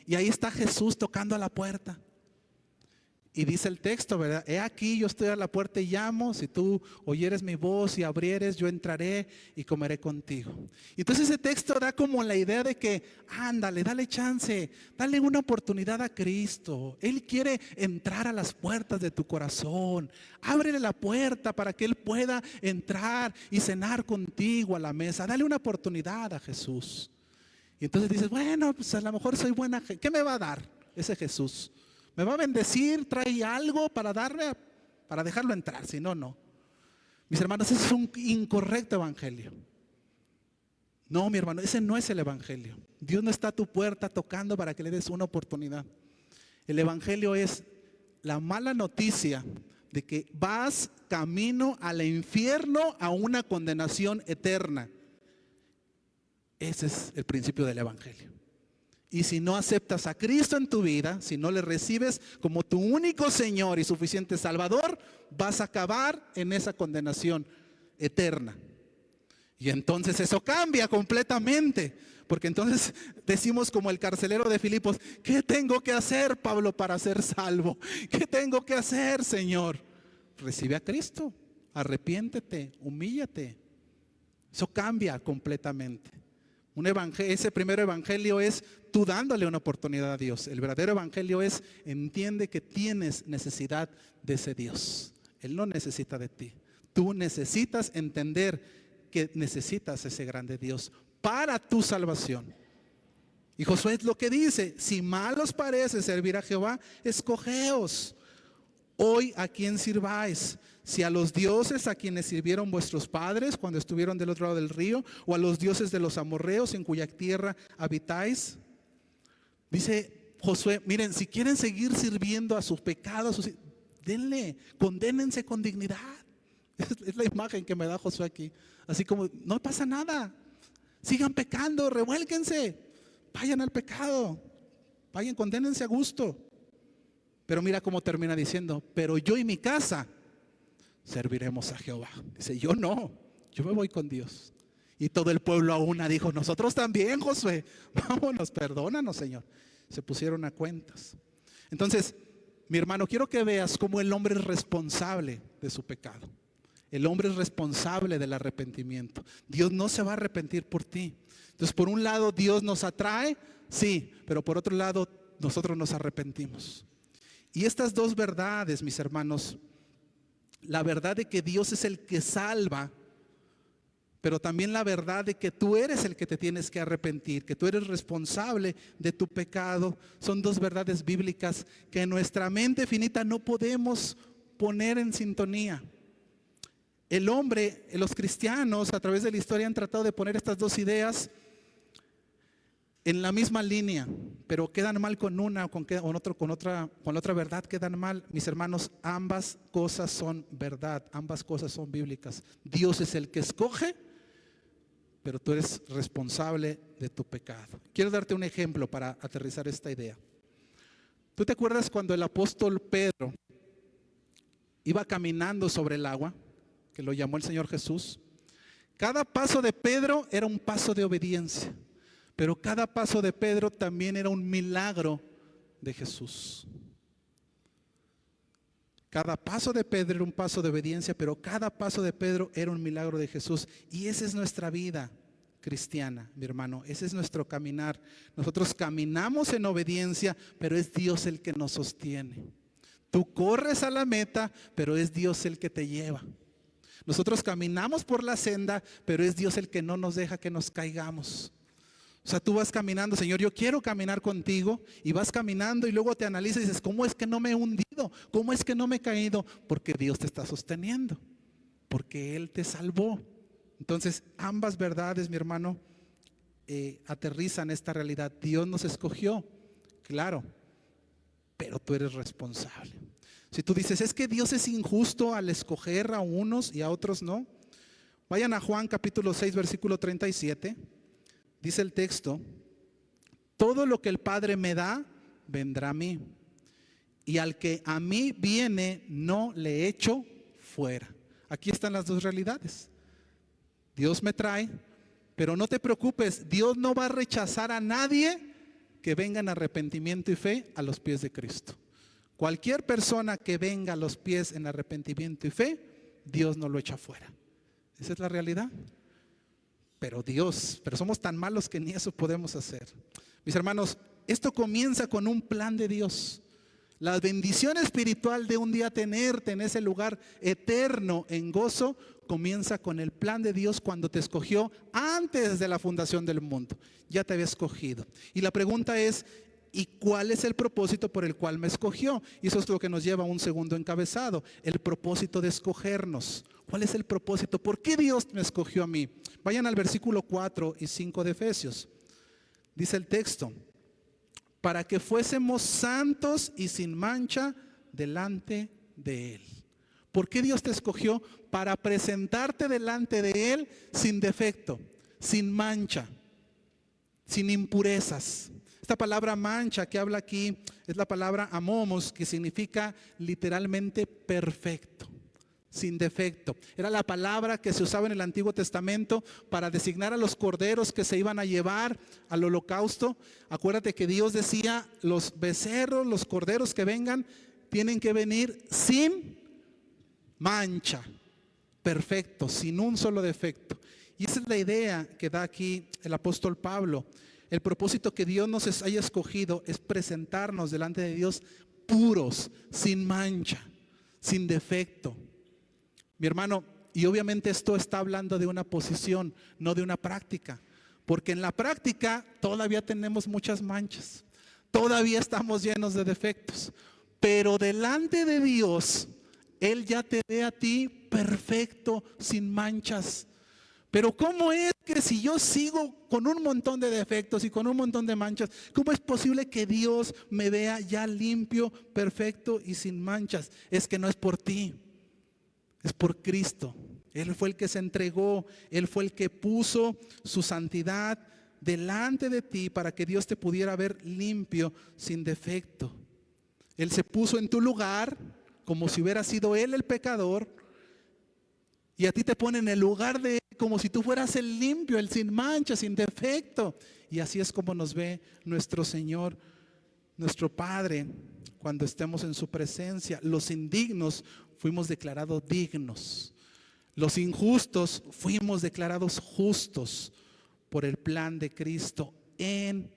y ahí está Jesús tocando a la puerta. Y dice el texto, ¿verdad? He aquí, yo estoy a la puerta y llamo. Si tú oyeres mi voz y abrieres, yo entraré y comeré contigo. Y entonces ese texto da como la idea de que, ándale, dale chance, dale una oportunidad a Cristo. Él quiere entrar a las puertas de tu corazón. Ábrele la puerta para que Él pueda entrar y cenar contigo a la mesa. Dale una oportunidad a Jesús. Y entonces dices, bueno, pues a lo mejor soy buena. ¿Qué me va a dar ese Jesús? ¿Me va a bendecir? ¿Trae algo para darle, para dejarlo entrar? Si no, no. Mis hermanos, ese es un incorrecto evangelio. No, mi hermano, ese no es el evangelio. Dios no está a tu puerta tocando para que le des una oportunidad. El evangelio es la mala noticia de que vas camino al infierno, a una condenación eterna. Ese es el principio del evangelio. Y si no aceptas a Cristo en tu vida, si no le recibes como tu único Señor y suficiente Salvador, vas a acabar en esa condenación eterna. Y entonces eso cambia completamente, porque entonces decimos como el carcelero de Filipos, ¿qué tengo que hacer, Pablo, para ser salvo? ¿Qué tengo que hacer, Señor? Recibe a Cristo, arrepiéntete, humíllate. Eso cambia completamente. Ese primer evangelio es tú dándole una oportunidad a Dios. El verdadero evangelio es, entiende que tienes necesidad de ese Dios. Él no necesita de ti. Tú necesitas entender que necesitas ese grande Dios para tu salvación. Y Josué es lo que dice, si mal os parece servir a Jehová, escogeos hoy a quién sirváis, si a los dioses a quienes sirvieron vuestros padres cuando estuvieron del otro lado del río, o a los dioses de los amorreos en cuya tierra habitáis. Dice Josué, miren, si quieren seguir sirviendo a sus pecados, denle, condénense con dignidad. Es la imagen que me da Josué aquí. Así como, no pasa nada, sigan pecando, revuélquense, vayan al pecado, vayan, condénense a gusto. Pero mira cómo termina diciendo, pero yo y mi casa serviremos a Jehová. Dice, yo no, yo me voy con Dios. Y todo el pueblo a una dijo, nosotros también, Josué, vámonos, perdónanos, Señor. Se pusieron a cuentas. Entonces, mi hermano, quiero que veas cómo el hombre es responsable de su pecado. El hombre es responsable del arrepentimiento. Dios no se va a arrepentir por ti. Entonces, por un lado, Dios nos atrae, sí, pero por otro lado, nosotros nos arrepentimos. Y estas dos verdades, mis hermanos, la verdad de que Dios es el que salva pero también la verdad de que tú eres el que te tienes que arrepentir, que tú eres responsable de tu pecado. Son dos verdades bíblicas que en nuestra mente finita no podemos poner en sintonía. El hombre, los cristianos a través de la historia han tratado de poner estas dos ideas en la misma línea, pero quedan mal con una o con la otra verdad quedan mal. Mis hermanos, ambas cosas son verdad, ambas cosas son bíblicas. Dios es el que escoge, pero tú eres responsable de tu pecado. Quiero darte un ejemplo para aterrizar esta idea. ¿Tú te acuerdas cuando el apóstol Pedro iba caminando sobre el agua, que lo llamó el Señor Jesús? Cada paso de Pedro era un paso de obediencia, pero cada paso de Pedro también era un milagro de Jesús. Cada paso de Pedro era un paso de obediencia, pero cada paso de Pedro era un milagro de Jesús. Y esa es nuestra vida cristiana, mi hermano. Ese es nuestro caminar. Nosotros caminamos en obediencia, pero es Dios el que nos sostiene. Tú corres a la meta, pero es Dios el que te lleva. Nosotros caminamos por la senda, pero es Dios el que no nos deja que nos caigamos. O sea, tú vas caminando, Señor, yo quiero caminar contigo, y vas caminando y luego te analizas y dices, ¿cómo es que no me he hundido? ¿Cómo es que no me he caído? Porque Dios te está sosteniendo, porque Él te salvó. Entonces, ambas verdades, mi hermano, aterrizan esta realidad. Dios nos escogió, claro, pero tú eres responsable. Si tú dices, es que Dios es injusto al escoger a unos y a otros no, vayan a Juan capítulo 6, versículo 37. Dice el texto, todo lo que el Padre me da, vendrá a mí. Y al que a mí viene, no le echo fuera. Aquí están las dos realidades. Dios me trae, pero no te preocupes, Dios no va a rechazar a nadie que venga en arrepentimiento y fe a los pies de Cristo. Cualquier persona que venga a los pies en arrepentimiento y fe, Dios no lo echa fuera. Esa es la realidad. Pero somos tan malos que ni eso podemos hacer. Mis hermanos, esto comienza con un plan de Dios. La bendición espiritual de un día tenerte en ese lugar eterno en gozo comienza con el plan de Dios cuando te escogió antes de la fundación del mundo. Ya te había escogido. Y la pregunta es, ¿y cuál es el propósito por el cual me escogió? Y eso es lo que nos lleva a un segundo encabezado, el propósito de escogernos. ¿Cuál es el propósito? ¿Por qué Dios me escogió a mí? Vayan al versículo 4 y 5 de Efesios. Dice el texto, para que fuésemos santos y sin mancha delante de Él. ¿Por qué Dios te escogió? Para presentarte delante de Él sin defecto, sin mancha, sin impurezas. Esta palabra mancha que habla aquí es la palabra amomos, que significa literalmente perfecto, sin defecto. Era la palabra que se usaba en el Antiguo Testamento para designar a los corderos que se iban a llevar al holocausto. Acuérdate que Dios decía, los becerros, los corderos que vengan, tienen que venir sin mancha, perfecto, sin un solo defecto. Y esa es la idea que da aquí el apóstol Pablo. El propósito que Dios nos haya escogido es presentarnos delante de Dios puros, sin mancha, sin defecto. Mi hermano, y obviamente esto está hablando de una posición, no de una práctica. Porque en la práctica todavía tenemos muchas manchas. Todavía estamos llenos de defectos. Pero delante de Dios, Él ya te ve a ti perfecto, sin manchas. Pero ¿cómo es que si yo sigo con un montón de defectos y con un montón de manchas, cómo es posible que Dios me vea ya limpio, perfecto y sin manchas? Es que no es por ti, es por Cristo. Él fue el que se entregó, Él fue el que puso su santidad delante de ti para que Dios te pudiera ver limpio, sin defecto. Él se puso en tu lugar como si hubiera sido Él el pecador, y a ti te pone en el lugar de Él como si tú fueras el limpio, el sin mancha, sin defecto. Y así es como nos ve nuestro Señor, nuestro Padre, cuando estemos en su presencia. Los indignos fuimos declarados dignos. Los injustos fuimos declarados justos por el plan de Cristo en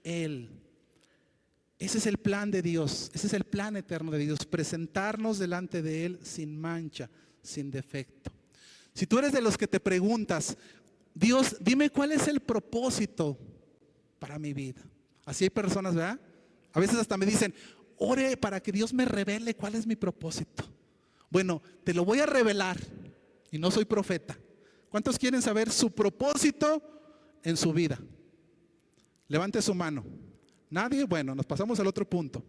Él. Ese es el plan de Dios, ese es el plan eterno de Dios, presentarnos delante de Él sin mancha, sin defecto. Si tú eres de los que te preguntas, Dios, dime cuál es el propósito para mi vida. Así hay personas, ¿verdad? A veces hasta me dicen, ore para que Dios me revele cuál es mi propósito. Bueno, te lo voy a revelar y no soy profeta. ¿Cuántos quieren saber su propósito en su vida? Levante su mano. ¿Nadie? Bueno, nos pasamos al otro punto.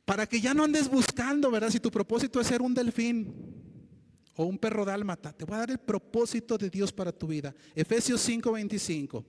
Para que ya no andes buscando, ¿verdad? Si tu propósito es ser un delfín o un perro dálmata, te voy a dar el propósito de Dios para tu vida. Efesios 5:25.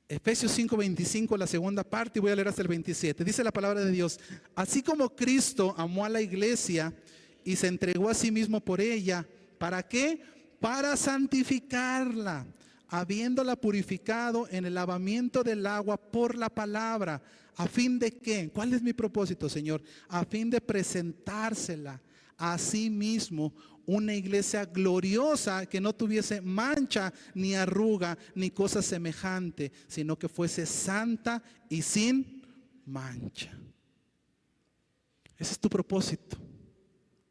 Efesios 5:25, la segunda parte, y voy a leer hasta el 27. Dice la palabra de Dios: así como Cristo amó a la iglesia y se entregó a sí mismo por ella. ¿Para qué? Para santificarla, habiéndola purificado en el lavamiento del agua por la palabra. ¿A fin de qué? ¿Cuál es mi propósito, Señor? A fin de presentársela a sí mismo una iglesia gloriosa, que no tuviese mancha, ni arruga, ni cosa semejante, sino que fuese santa y sin mancha. Ese es tu propósito,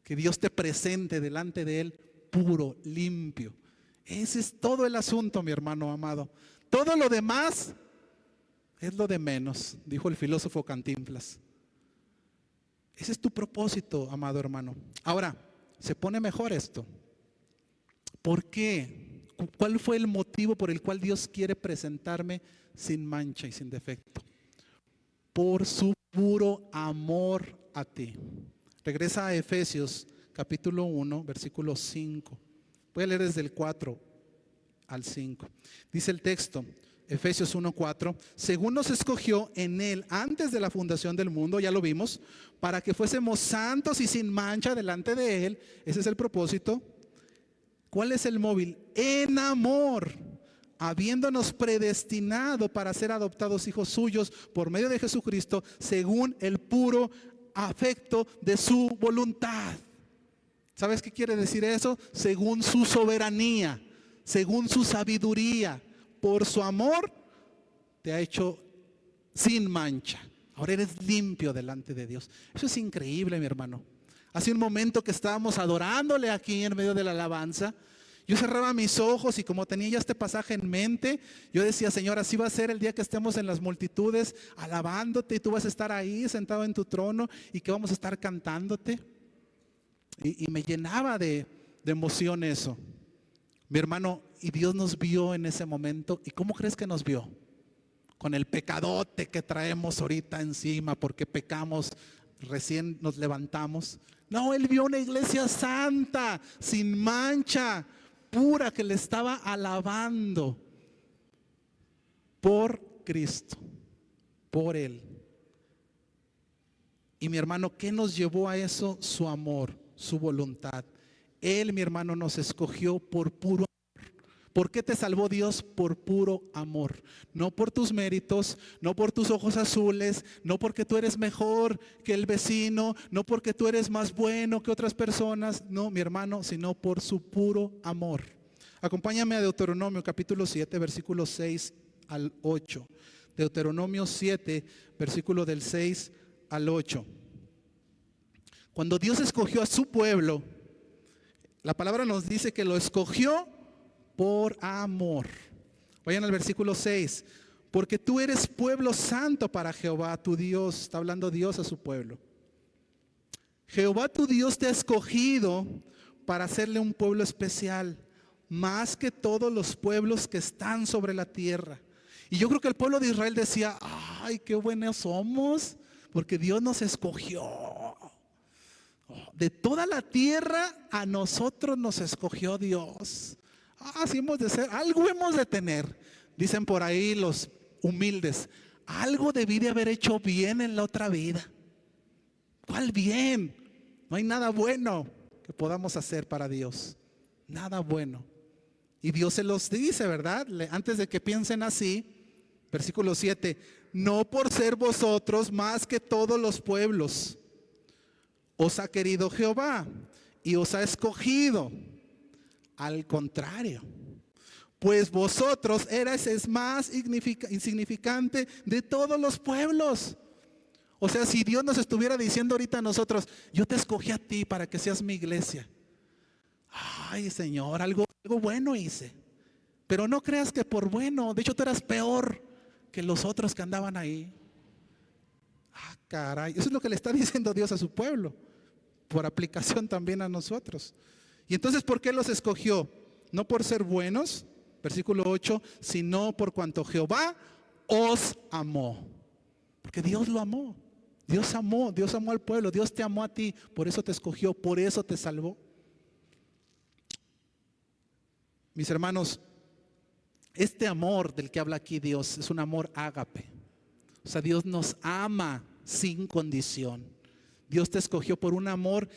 que Dios te presente delante de Él puro, limpio. Ese es todo el asunto, mi hermano amado. Todo lo demás es lo de menos, dijo el filósofo Cantinflas. Ese es tu propósito, amado hermano. Ahora, se pone mejor esto. ¿Por qué? ¿Cuál fue el motivo por el cual Dios quiere presentarme sin mancha y sin defecto? Por su puro amor a ti. Regresa a Efesios capítulo 1, versículo 5. Voy a leer desde el 4 al 5. Dice el texto, Efesios 1:4, según nos escogió en Él antes de la fundación del mundo, ya lo vimos, para que fuésemos santos y sin mancha delante de Él. Ese es el propósito. ¿Cuál es el móvil? En amor, habiéndonos predestinado para ser adoptados hijos suyos por medio de Jesucristo, según el puro afecto de su voluntad. ¿Sabes qué quiere decir eso? Según su soberanía, según su sabiduría. Por su amor te ha hecho sin mancha. Ahora eres limpio delante de Dios. Eso es increíble, mi hermano. Hace un momento que estábamos adorándole aquí en medio de la alabanza, yo cerraba mis ojos y como tenía ya este pasaje en mente, yo decía, Señor, así va a ser el día que estemos en las multitudes alabándote y tú vas a estar ahí sentado en tu trono y que vamos a estar cantándote. Y me llenaba de emoción eso. Mi hermano, y Dios nos vio en ese momento. ¿Y cómo crees que nos vio? Con el pecadote que traemos ahorita encima porque pecamos, recién nos levantamos. No, Él vio una iglesia santa, sin mancha, pura, que le estaba alabando por Cristo, por Él. Y mi hermano, ¿qué nos llevó a eso? Su amor, su voluntad. Él, mi hermano, nos escogió por puro amor. ¿Por qué te salvó Dios? Por puro amor. No por tus méritos, no por tus ojos azules, no porque tú eres mejor que el vecino, no porque tú eres más bueno que otras personas. No, mi hermano, sino por su puro amor. Acompáñame a Deuteronomio capítulo 7, versículos 6 al 8. Deuteronomio 7, versículo del 6 al 8. Cuando Dios escogió a su pueblo, la palabra nos dice que lo escogió por amor. Vayan al versículo 6. Porque tú eres pueblo santo para Jehová tu Dios. Está hablando Dios a su pueblo. Jehová tu Dios te ha escogido para hacerle un pueblo especial, más que todos los pueblos que están sobre la tierra. Y yo creo que el pueblo de Israel decía, ay, qué buenos somos, porque Dios nos escogió. De toda la tierra a nosotros nos escogió Dios. Así hemos de ser, algo hemos de tener. Dicen por ahí los humildes, algo debí de haber hecho bien en la otra vida. ¿Cuál bien? No hay nada bueno que podamos hacer para Dios. Nada bueno. Y Dios se los dice, ¿verdad? Antes de que piensen así, versículo 7, no por ser vosotros más que todos los pueblos os ha querido Jehová y os ha escogido. Al contrario, pues vosotros erais el más insignificante de todos los pueblos. O sea, si Dios nos estuviera diciendo ahorita a nosotros, yo te escogí a ti para que seas mi iglesia. Ay, Señor, algo bueno hice. Pero no creas que por bueno, de hecho tú eras peor que los otros que andaban ahí. Ah, caray, eso es lo que le está diciendo Dios a su pueblo, por aplicación también a nosotros. Y entonces, ¿por qué los escogió? No por ser buenos, versículo 8, sino por cuanto Jehová os amó. Porque Dios lo amó. Dios amó al pueblo, Dios te amó a ti, por eso te escogió, por eso te salvó. Mis hermanos, este amor del que habla aquí Dios es un amor ágape. O sea, Dios nos ama sin condición. Dios te escogió por un amor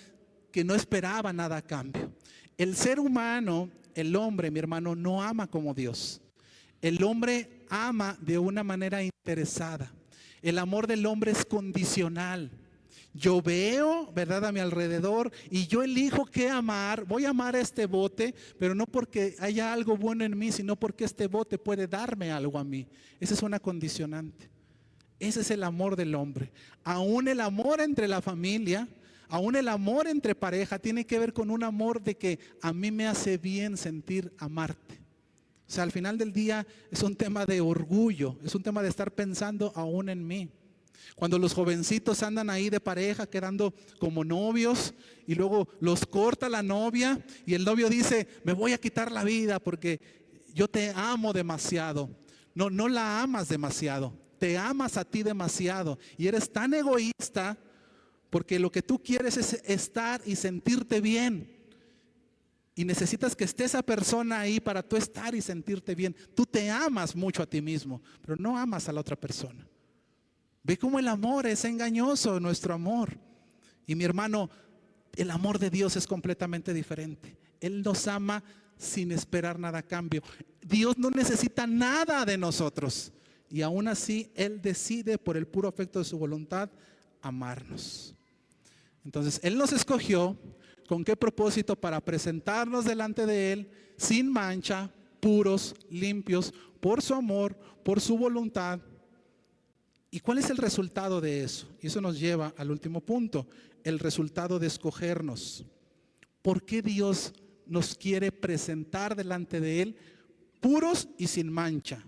que no esperaba nada a cambio. El ser humano, el hombre, mi hermano, no ama como Dios. El hombre ama de una manera interesada. El amor del hombre es condicional. Yo veo, ¿verdad?, a mi alrededor y yo elijo qué amar. Voy a amar a este bote, pero no porque haya algo bueno en mí, sino porque este bote puede darme algo a mí. Esa es una condicionante. Ese es el amor del hombre. Aún el amor entre la familia, aún el amor entre pareja tiene que ver con un amor de que a mí me hace bien sentir amarte. O sea, al final del día es un tema de orgullo, es un tema de estar pensando aún en mí. Cuando los jovencitos andan ahí de pareja quedando como novios y luego los corta la novia y el novio dice, me voy a quitar la vida porque yo te amo demasiado. No, no la amas demasiado, te amas a ti demasiado y eres tan egoísta porque lo que tú quieres es estar y sentirte bien. Y necesitas que esté esa persona ahí para tú estar y sentirte bien. Tú te amas mucho a ti mismo, pero no amas a la otra persona. Ve cómo el amor es engañoso, nuestro amor. Y mi hermano, el amor de Dios es completamente diferente. Él nos ama sin esperar nada a cambio. Dios no necesita nada de nosotros. Y aún así, Él decide por el puro afecto de su voluntad amarnos. Entonces, Él nos escogió. ¿Con qué propósito? Para presentarnos delante de Él sin mancha, puros, limpios, por su amor, por su voluntad. ¿Y cuál es el resultado de eso? Y eso nos lleva al último punto, el resultado de escogernos. ¿Por qué Dios nos quiere presentar delante de Él puros y sin mancha?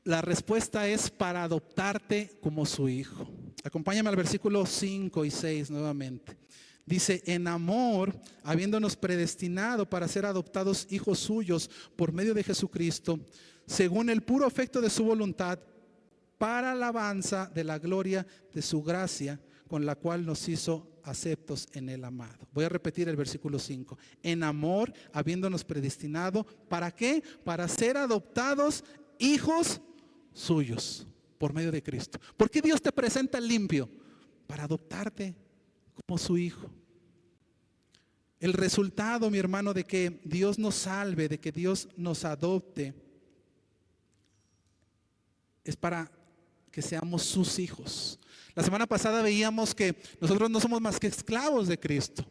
La respuesta es para adoptarte como su hijo. Acompáñame al versículo 5 y 6 nuevamente. Dice, en amor, habiéndonos predestinado para ser adoptados hijos suyos por medio de Jesucristo, según el puro afecto de su voluntad, para alabanza de la gloria de su gracia, con la cual nos hizo aceptos en el amado. Voy a repetir el versículo 5. En amor, habiéndonos predestinado, ¿para qué? Para ser adoptados hijos suyos por medio de Cristo. ¿Por qué Dios te presenta limpio? Para adoptarte como su hijo. El resultado, mi hermano, de que Dios nos salve, de que Dios nos adopte, es para que seamos sus hijos. La semana pasada veíamos que nosotros no somos más que esclavos de Cristo.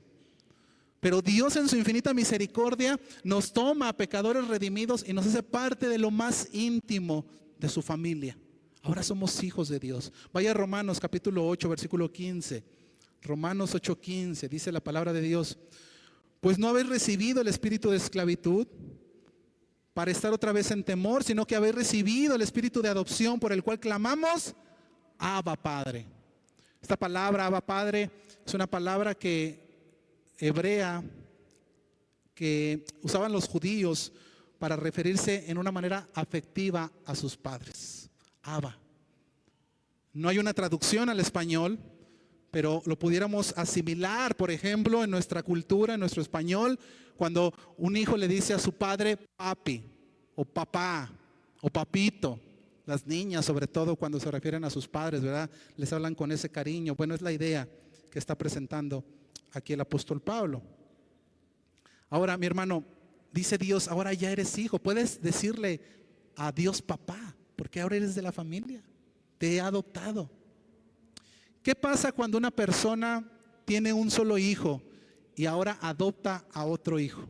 Pero Dios en su infinita misericordia nos toma a pecadores redimidos y nos hace parte de lo más íntimo de su familia. Ahora somos hijos de Dios. Vaya a Romanos capítulo 8, versículo 15. Romanos 8:15, dice la palabra de Dios. Pues no habéis recibido el espíritu de esclavitud para estar otra vez en temor, sino que habéis recibido el espíritu de adopción por el cual clamamos, Abba Padre. Esta palabra, Abba Padre, es una palabra hebrea que usaban los judíos para referirse en una manera afectiva a sus padres. Abba. No hay una traducción al español, pero lo pudiéramos asimilar, por ejemplo, en nuestra cultura, en nuestro español, cuando un hijo le dice a su padre papi, o papá, o papito. Las niñas, sobre todo cuando se refieren a sus padres, ¿verdad? Les hablan con ese cariño. Bueno, es la idea que está presentando aquí el apóstol Pablo. Ahora, mi hermano, dice Dios, ahora ya eres hijo. Puedes decirle a Dios papá, porque ahora eres de la familia. Te he adoptado. ¿Qué pasa cuando una persona tiene un solo hijo y ahora adopta a otro hijo?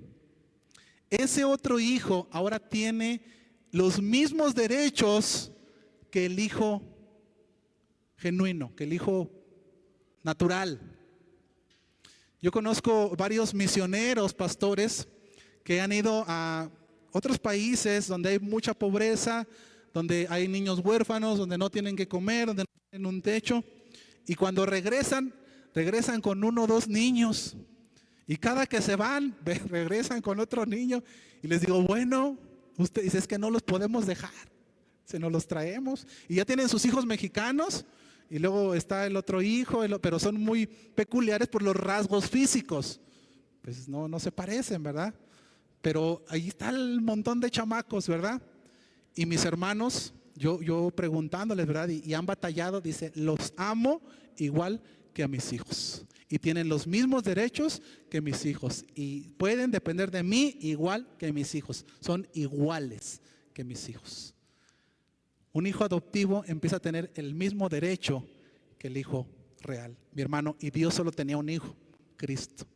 Ese otro hijo ahora tiene los mismos derechos que el hijo genuino, que el hijo natural. Yo conozco varios misioneros, pastores, que han ido a otros países donde hay mucha pobreza, donde hay niños huérfanos, donde no tienen que comer, donde no tienen un techo. Y cuando regresan con 1 o 2 niños. Y cada que se van, regresan con otro niño. Y les digo, bueno, usted dice, es que no los podemos dejar, se nos los traemos. Y ya tienen sus hijos mexicanos. Y luego está el otro hijo, pero son muy peculiares por los rasgos físicos. Pues no se parecen, ¿verdad? Pero ahí está el montón de chamacos, ¿verdad? Y mis hermanos, yo preguntándoles, ¿verdad? Y han batallado, dice, los amo igual que a mis hijos. Y tienen los mismos derechos que mis hijos. Y pueden depender de mí igual que mis hijos. Son iguales que mis hijos. Un hijo adoptivo empieza a tener el mismo derecho que el hijo real. Mi hermano, y Dios solo tenía un hijo, Cristo.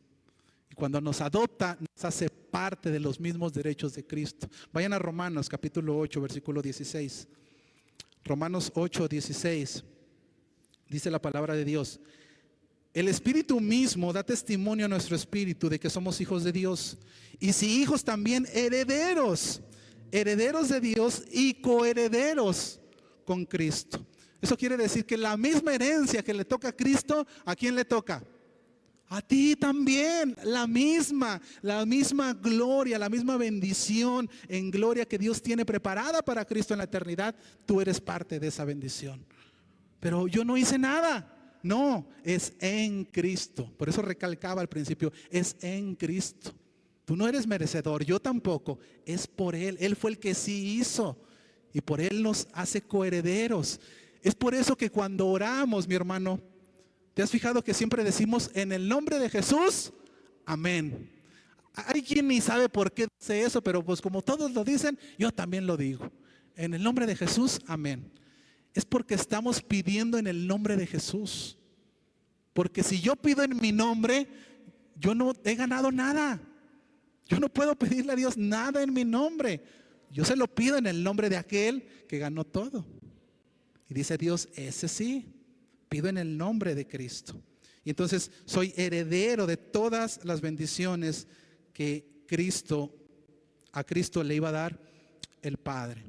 Y cuando nos adopta, nos hace parte de los mismos derechos de Cristo. Vayan a Romanos capítulo 8, versículo 16. Romanos 8, 16. Dice la palabra de Dios. El Espíritu mismo da testimonio a nuestro espíritu de que somos hijos de Dios. Y si hijos, también herederos. Herederos de Dios y coherederos con Cristo. Eso quiere decir que la misma herencia que le toca a Cristo, ¿a quién le toca? A ti también, la misma gloria, la misma bendición en gloria que Dios tiene preparada para Cristo en la eternidad. Tú eres parte de esa bendición. Pero yo no hice nada. No, es en Cristo. Por eso recalcaba al principio, es en Cristo. Tú no eres merecedor, yo tampoco. Es por Él. Él fue el que sí hizo. Y por Él nos hace coherederos. Es por eso que cuando oramos, mi hermano, ¿te has fijado que siempre decimos en el nombre de Jesús? Amén. Hay quien ni sabe por qué dice eso, pero pues como todos lo dicen, yo también lo digo. En el nombre de Jesús, amén. Es porque estamos pidiendo en el nombre de Jesús. Porque si yo pido en mi nombre, yo no he ganado nada. Yo no puedo pedirle a Dios nada en mi nombre. Yo se lo pido en el nombre de aquel que ganó todo. Y dice Dios, ese sí, pido en el nombre de Cristo. Y entonces soy heredero de todas las bendiciones que a Cristo le iba a dar el Padre.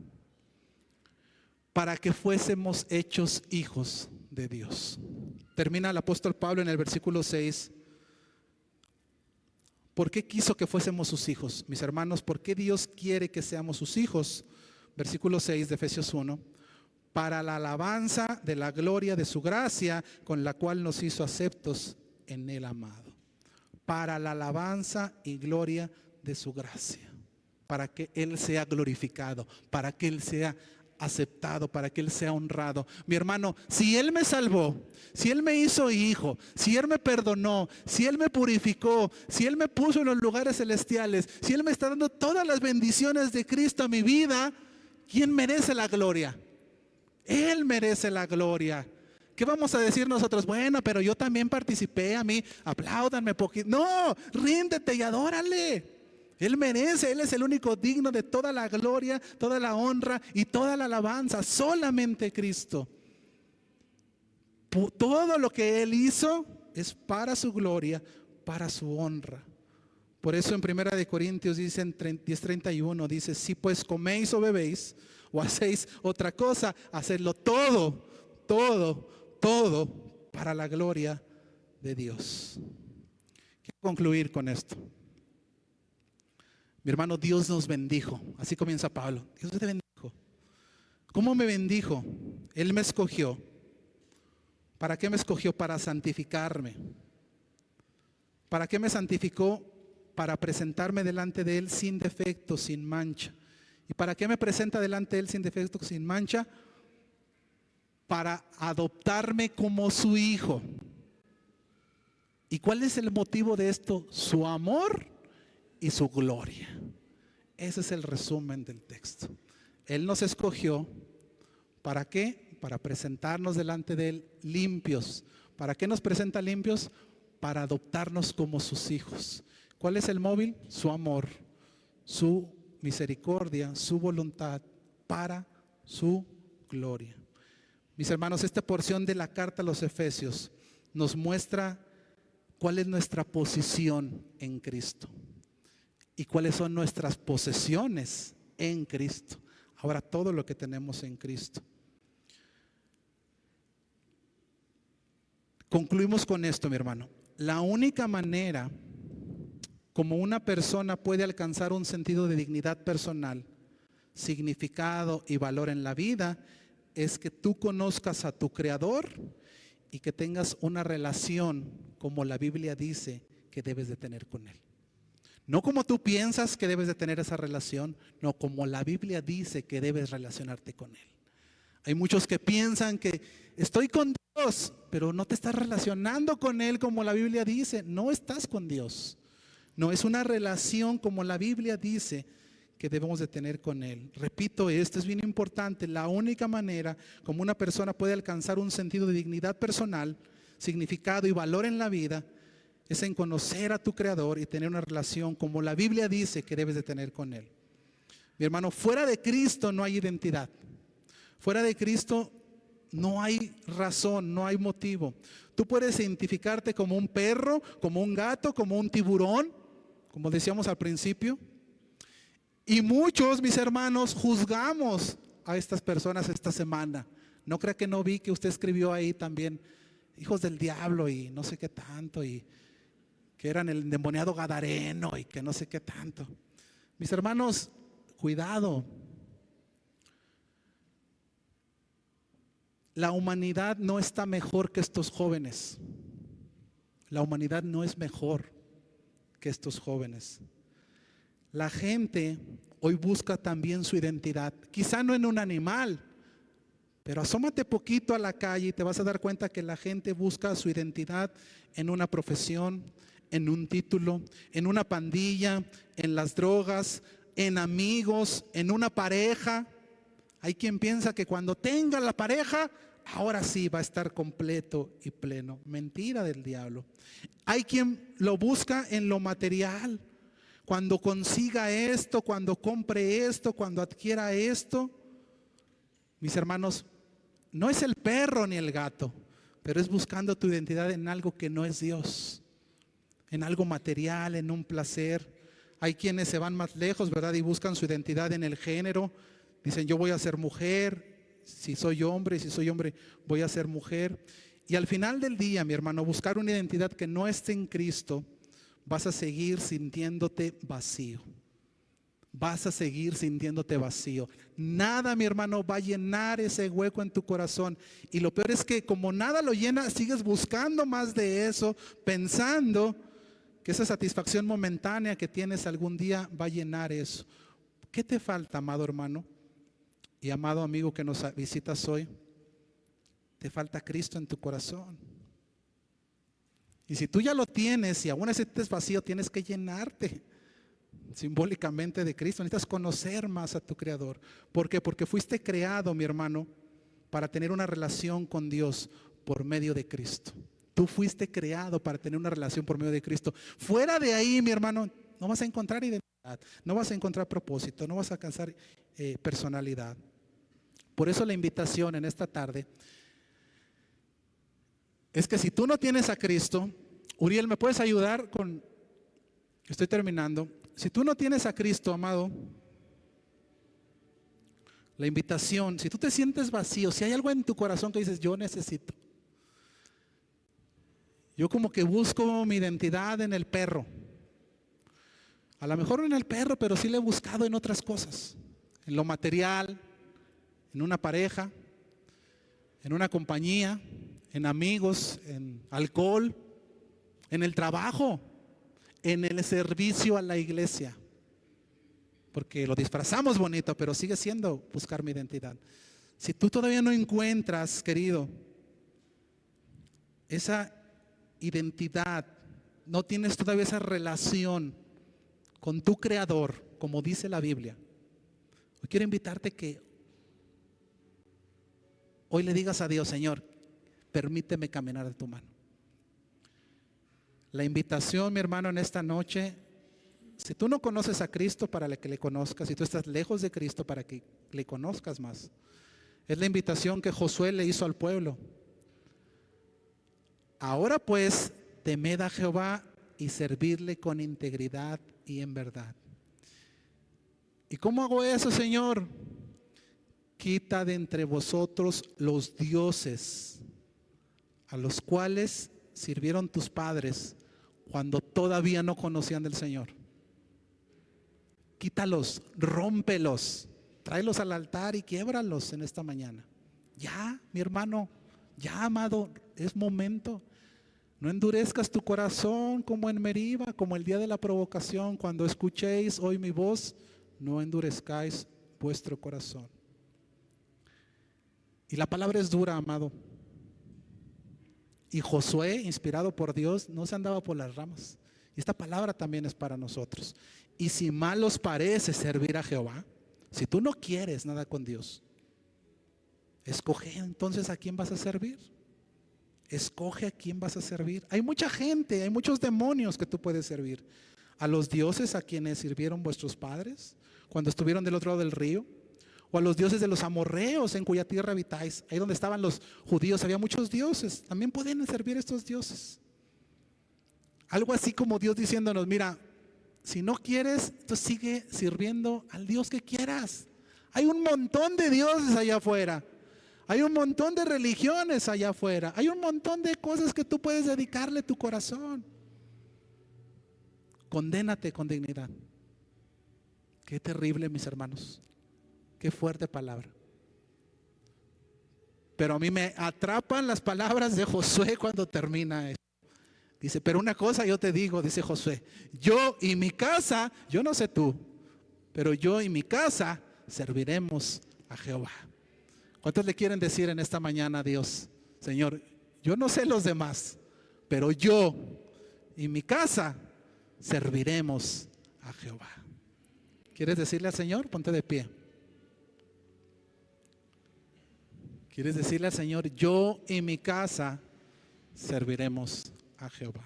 Para que fuésemos hechos hijos de Dios. Termina el apóstol Pablo en el versículo 6. ¿Por qué quiso que fuésemos sus hijos? Mis hermanos, ¿por qué Dios quiere que seamos sus hijos? Versículo 6 de Efesios 1. Para la alabanza de la gloria de su gracia, con la cual nos hizo aceptos en el amado. Para la alabanza y gloria de su gracia. Para que Él sea glorificado, para que Él sea aceptado, para que Él sea honrado. Mi hermano, si Él me salvó, si Él me hizo hijo, si Él me perdonó, si Él me purificó, si Él me puso en los lugares celestiales, si Él me está dando todas las bendiciones de Cristo a mi vida, ¿quién merece la gloria? Él merece la gloria. ¿Qué vamos a decir nosotros? Bueno, pero yo también participé, a mí, apláudanme poquito. No, ríndete y adórale. Él merece, Él es el único digno de toda la gloria, toda la honra y toda la alabanza. Solamente Cristo. Todo lo que Él hizo es para su gloria, para su honra. Por eso en 1 Corintios dice en 10:31, dice, si pues coméis o bebéis o hacéis otra cosa, hacedlo todo para la gloria de Dios. Quiero concluir con esto. Mi hermano, Dios nos bendijo. Así comienza Pablo. Dios te bendijo. ¿Cómo me bendijo? Él me escogió. ¿Para qué me escogió? Para santificarme. ¿Para qué me santificó? Para presentarme delante de Él sin defecto, sin mancha. ¿Y para qué me presenta delante de Él sin defecto, sin mancha? Para adoptarme como su hijo. ¿Y cuál es el motivo de esto? Su amor y su gloria. Ese es el resumen del texto. Él nos escogió. ¿Para qué? Para presentarnos delante de Él limpios. ¿Para qué nos presenta limpios? Para adoptarnos como sus hijos. ¿Cuál es el móvil? Su amor, su misericordia, su voluntad para su gloria. Mis hermanos, esta porción de la carta a los Efesios nos muestra cuál es nuestra posición en Cristo y cuáles son nuestras posesiones en Cristo. Ahora, todo lo que tenemos en Cristo. Concluimos con esto, mi hermano. La única manera como una persona puede alcanzar un sentido de dignidad personal, significado y valor en la vida es que tú conozcas a tu Creador y que tengas una relación como la Biblia dice que debes de tener con Él. No como tú piensas que debes de tener esa relación, no, como la Biblia dice que debes relacionarte con Él. Hay muchos que piensan que estoy con Dios, pero no te estás relacionando con Él como la Biblia dice. No estás con Dios. No, es una relación como la Biblia dice que debemos de tener con Él. Repito, esto es bien importante. La única manera como una persona puede alcanzar un sentido de dignidad personal, significado y valor en la vida es en conocer a tu Creador y tener una relación como la Biblia dice que debes de tener con Él. Mi hermano, fuera de Cristo no hay identidad. Fuera de Cristo no hay razón, no hay motivo. Tú puedes identificarte como un perro, como un gato, como un tiburón, como decíamos al principio. Y muchos, mis hermanos, juzgamos a estas personas esta semana. No crea que no vi que usted escribió ahí también, hijos del diablo y no sé qué tanto, y que eran el endemoniado gadareno y que no sé qué tanto. Mis hermanos, cuidado. La humanidad no está mejor que estos jóvenes. La humanidad no es mejor que estos jóvenes. La gente hoy busca también su identidad, quizá no en un animal, pero asómate poquito a la calle y te vas a dar cuenta que la gente busca su identidad en una profesión, en un título, en una pandilla, en las drogas, en amigos, en una pareja. Hay quien piensa que cuando tenga la pareja, ahora sí va a estar completo y pleno. Mentira del diablo. Hay quien lo busca en lo material. Cuando consiga esto, cuando compre esto, cuando adquiera esto. Mis hermanos, no es el perro ni el gato, pero es buscando tu identidad en algo que no es Dios, en algo material, en un placer. Hay quienes se van más lejos, ¿verdad? Y buscan su identidad en el género. Dicen, yo voy a ser mujer, si soy hombre voy a ser mujer. Y al final del día, mi hermano, buscar una identidad que no esté en Cristo, vas a seguir sintiéndote vacío. Vas a seguir sintiéndote vacío. Nada, mi hermano, va a llenar ese hueco en tu corazón. Y lo peor es que como nada lo llena, sigues buscando más de eso, pensando que esa satisfacción momentánea que tienes algún día va a llenar eso. ¿Qué te falta, amado hermano y amado amigo que nos visitas hoy? Te falta Cristo en tu corazón. Y si tú ya lo tienes y aún así estés vacío, tienes que llenarte simbólicamente de Cristo. Necesitas conocer más a tu Creador. ¿Por qué? Porque fuiste creado, mi hermano, para tener una relación con Dios por medio de Cristo. Tú fuiste creado para tener una relación por medio de Cristo. Fuera de ahí, mi hermano, no vas a encontrar identidad, no vas a encontrar propósito, no vas a alcanzar personalidad. Por eso la invitación en esta tarde es que si tú no tienes a Cristo, Uriel, ¿me puedes ayudar con? Estoy terminando. Si tú no tienes a Cristo, amado, la invitación, si tú te sientes vacío, si hay algo en tu corazón que dices, yo necesito. Yo como que busco mi identidad en el perro. A lo mejor no en el perro, pero sí le he buscado en otras cosas. En lo material, en una pareja, en una compañía, en amigos, en alcohol, en el trabajo, en el servicio a la iglesia. Porque lo disfrazamos bonito, pero sigue siendo buscar mi identidad. Si tú todavía no encuentras, querido, esa identidad, no tienes todavía esa relación con tu Creador, como dice la Biblia, hoy quiero invitarte que hoy le digas a Dios, Señor, permíteme caminar de tu mano. La invitación, mi hermano, en esta noche, si tú no conoces a Cristo, para que le conozcas, si tú estás lejos de Cristo, para que le conozcas más. Es la invitación que Josué le hizo al pueblo. Ahora pues, temed a Jehová y servirle con integridad y en verdad. ¿Y cómo hago eso, Señor? Quita de entre vosotros los dioses a los cuales sirvieron tus padres cuando todavía no conocían del Señor. Quítalos, rómpelos, tráelos al altar y quiébralos en esta mañana. Ya, mi hermano, ya, amado, es momento. No endurezcas tu corazón como en Meriba, como el día de la provocación. Cuando escuchéis hoy mi voz, no endurezcáis vuestro corazón. Y la palabra es dura, amado. Y Josué, inspirado por Dios, no se andaba por las ramas. Y esta palabra también es para nosotros. Y si mal os parece servir a Jehová, si tú no quieres nada con Dios, escoge entonces a quién vas a servir. Escoge a quién vas a servir. Hay mucha gente, hay muchos demonios que tú puedes servir. A los dioses a quienes sirvieron vuestros padres cuando estuvieron del otro lado del río, o a los dioses de los amorreos en cuya tierra habitáis. Ahí donde estaban los judíos había muchos dioses. También pueden servir estos dioses. Algo así como Dios diciéndonos, mira, si no quieres, tú sigue sirviendo al Dios que quieras. Hay un montón de dioses allá afuera. Hay un montón de religiones allá afuera. Hay un montón de cosas que tú puedes dedicarle tu corazón. Condénate con dignidad. Qué terrible, mis hermanos. Qué fuerte palabra. Pero a mí me atrapan las palabras de Josué cuando termina esto. Dice, pero una cosa yo te digo, dice Josué, yo y mi casa, yo no sé tú, pero yo y mi casa serviremos a Jehová. ¿Cuántos le quieren decir en esta mañana a Dios? Señor, yo no sé los demás, pero yo y mi casa serviremos a Jehová. ¿Quieres decirle al Señor? Ponte de pie. ¿Quieres decirle al Señor, yo y mi casa serviremos a Jehová?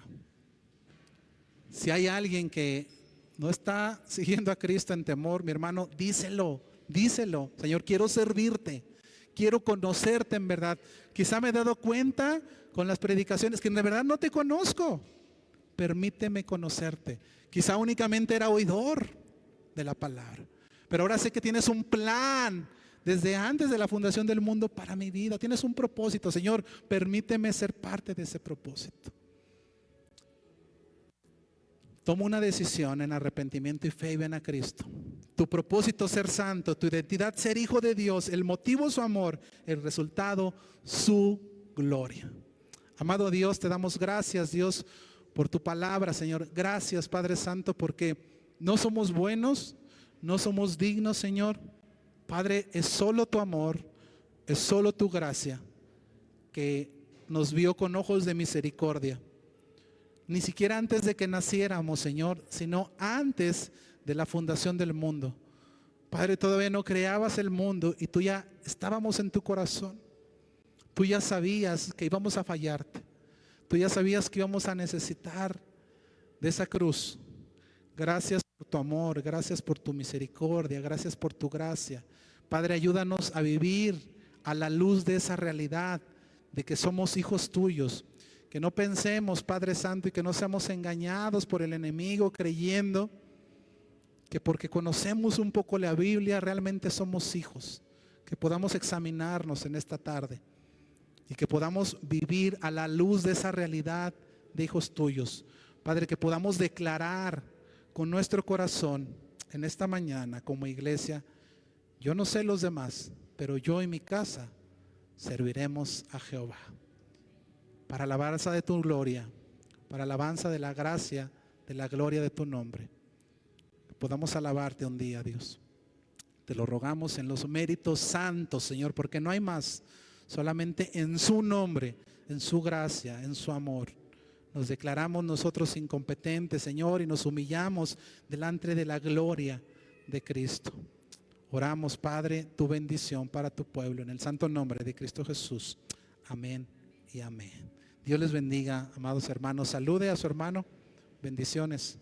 Si hay alguien que no está siguiendo a Cristo en temor, mi hermano, díselo, díselo. Señor, quiero servirte, quiero conocerte en verdad. Quizá me he dado cuenta con las predicaciones que en verdad no te conozco. Permíteme conocerte. Quizá únicamente era oidor de la palabra, pero ahora sé que tienes un plan desde antes de la fundación del mundo para mi vida. Tienes un propósito, Señor, permíteme ser parte de ese propósito. Toma una decisión en arrepentimiento y fe y ven a Cristo. Tu propósito ser santo, tu identidad ser hijo de Dios, el motivo su amor, el resultado su gloria. Amado Dios, te damos gracias, Dios, por tu palabra, Señor. Gracias, Padre Santo, porque no somos buenos, no somos dignos, Señor. Padre, es solo tu amor, es solo tu gracia que nos vio con ojos de misericordia. Ni siquiera antes de que naciéramos, Señor, sino antes de la fundación del mundo. Padre, todavía no creabas el mundo y tú ya estábamos en tu corazón. Tú ya sabías que íbamos a fallarte. Tú ya sabías que íbamos a necesitar de esa cruz. Gracias por tu amor, gracias por tu misericordia, gracias por tu gracia. Padre, ayúdanos a vivir a la luz de esa realidad de que somos hijos tuyos. Que no pensemos, Padre Santo, y que no seamos engañados por el enemigo creyendo que porque conocemos un poco la Biblia realmente somos hijos. Que podamos examinarnos en esta tarde y que podamos vivir a la luz de esa realidad de hijos tuyos. Padre, que podamos declarar con nuestro corazón en esta mañana como iglesia, yo no sé los demás, pero yo y mi casa serviremos a Jehová. Para alabanza de tu gloria, para alabanza de la gracia, de la gloria de tu nombre. Que podamos alabarte un día, Dios. Te lo rogamos en los méritos santos, Señor, porque no hay más. Solamente en su nombre, en su gracia, en su amor. Nos declaramos nosotros incompetentes, Señor, y nos humillamos delante de la gloria de Cristo. Oramos, Padre, tu bendición para tu pueblo, en el santo nombre de Cristo Jesús. Amén y amén. Dios les bendiga, amados hermanos. Salude a su hermano. Bendiciones.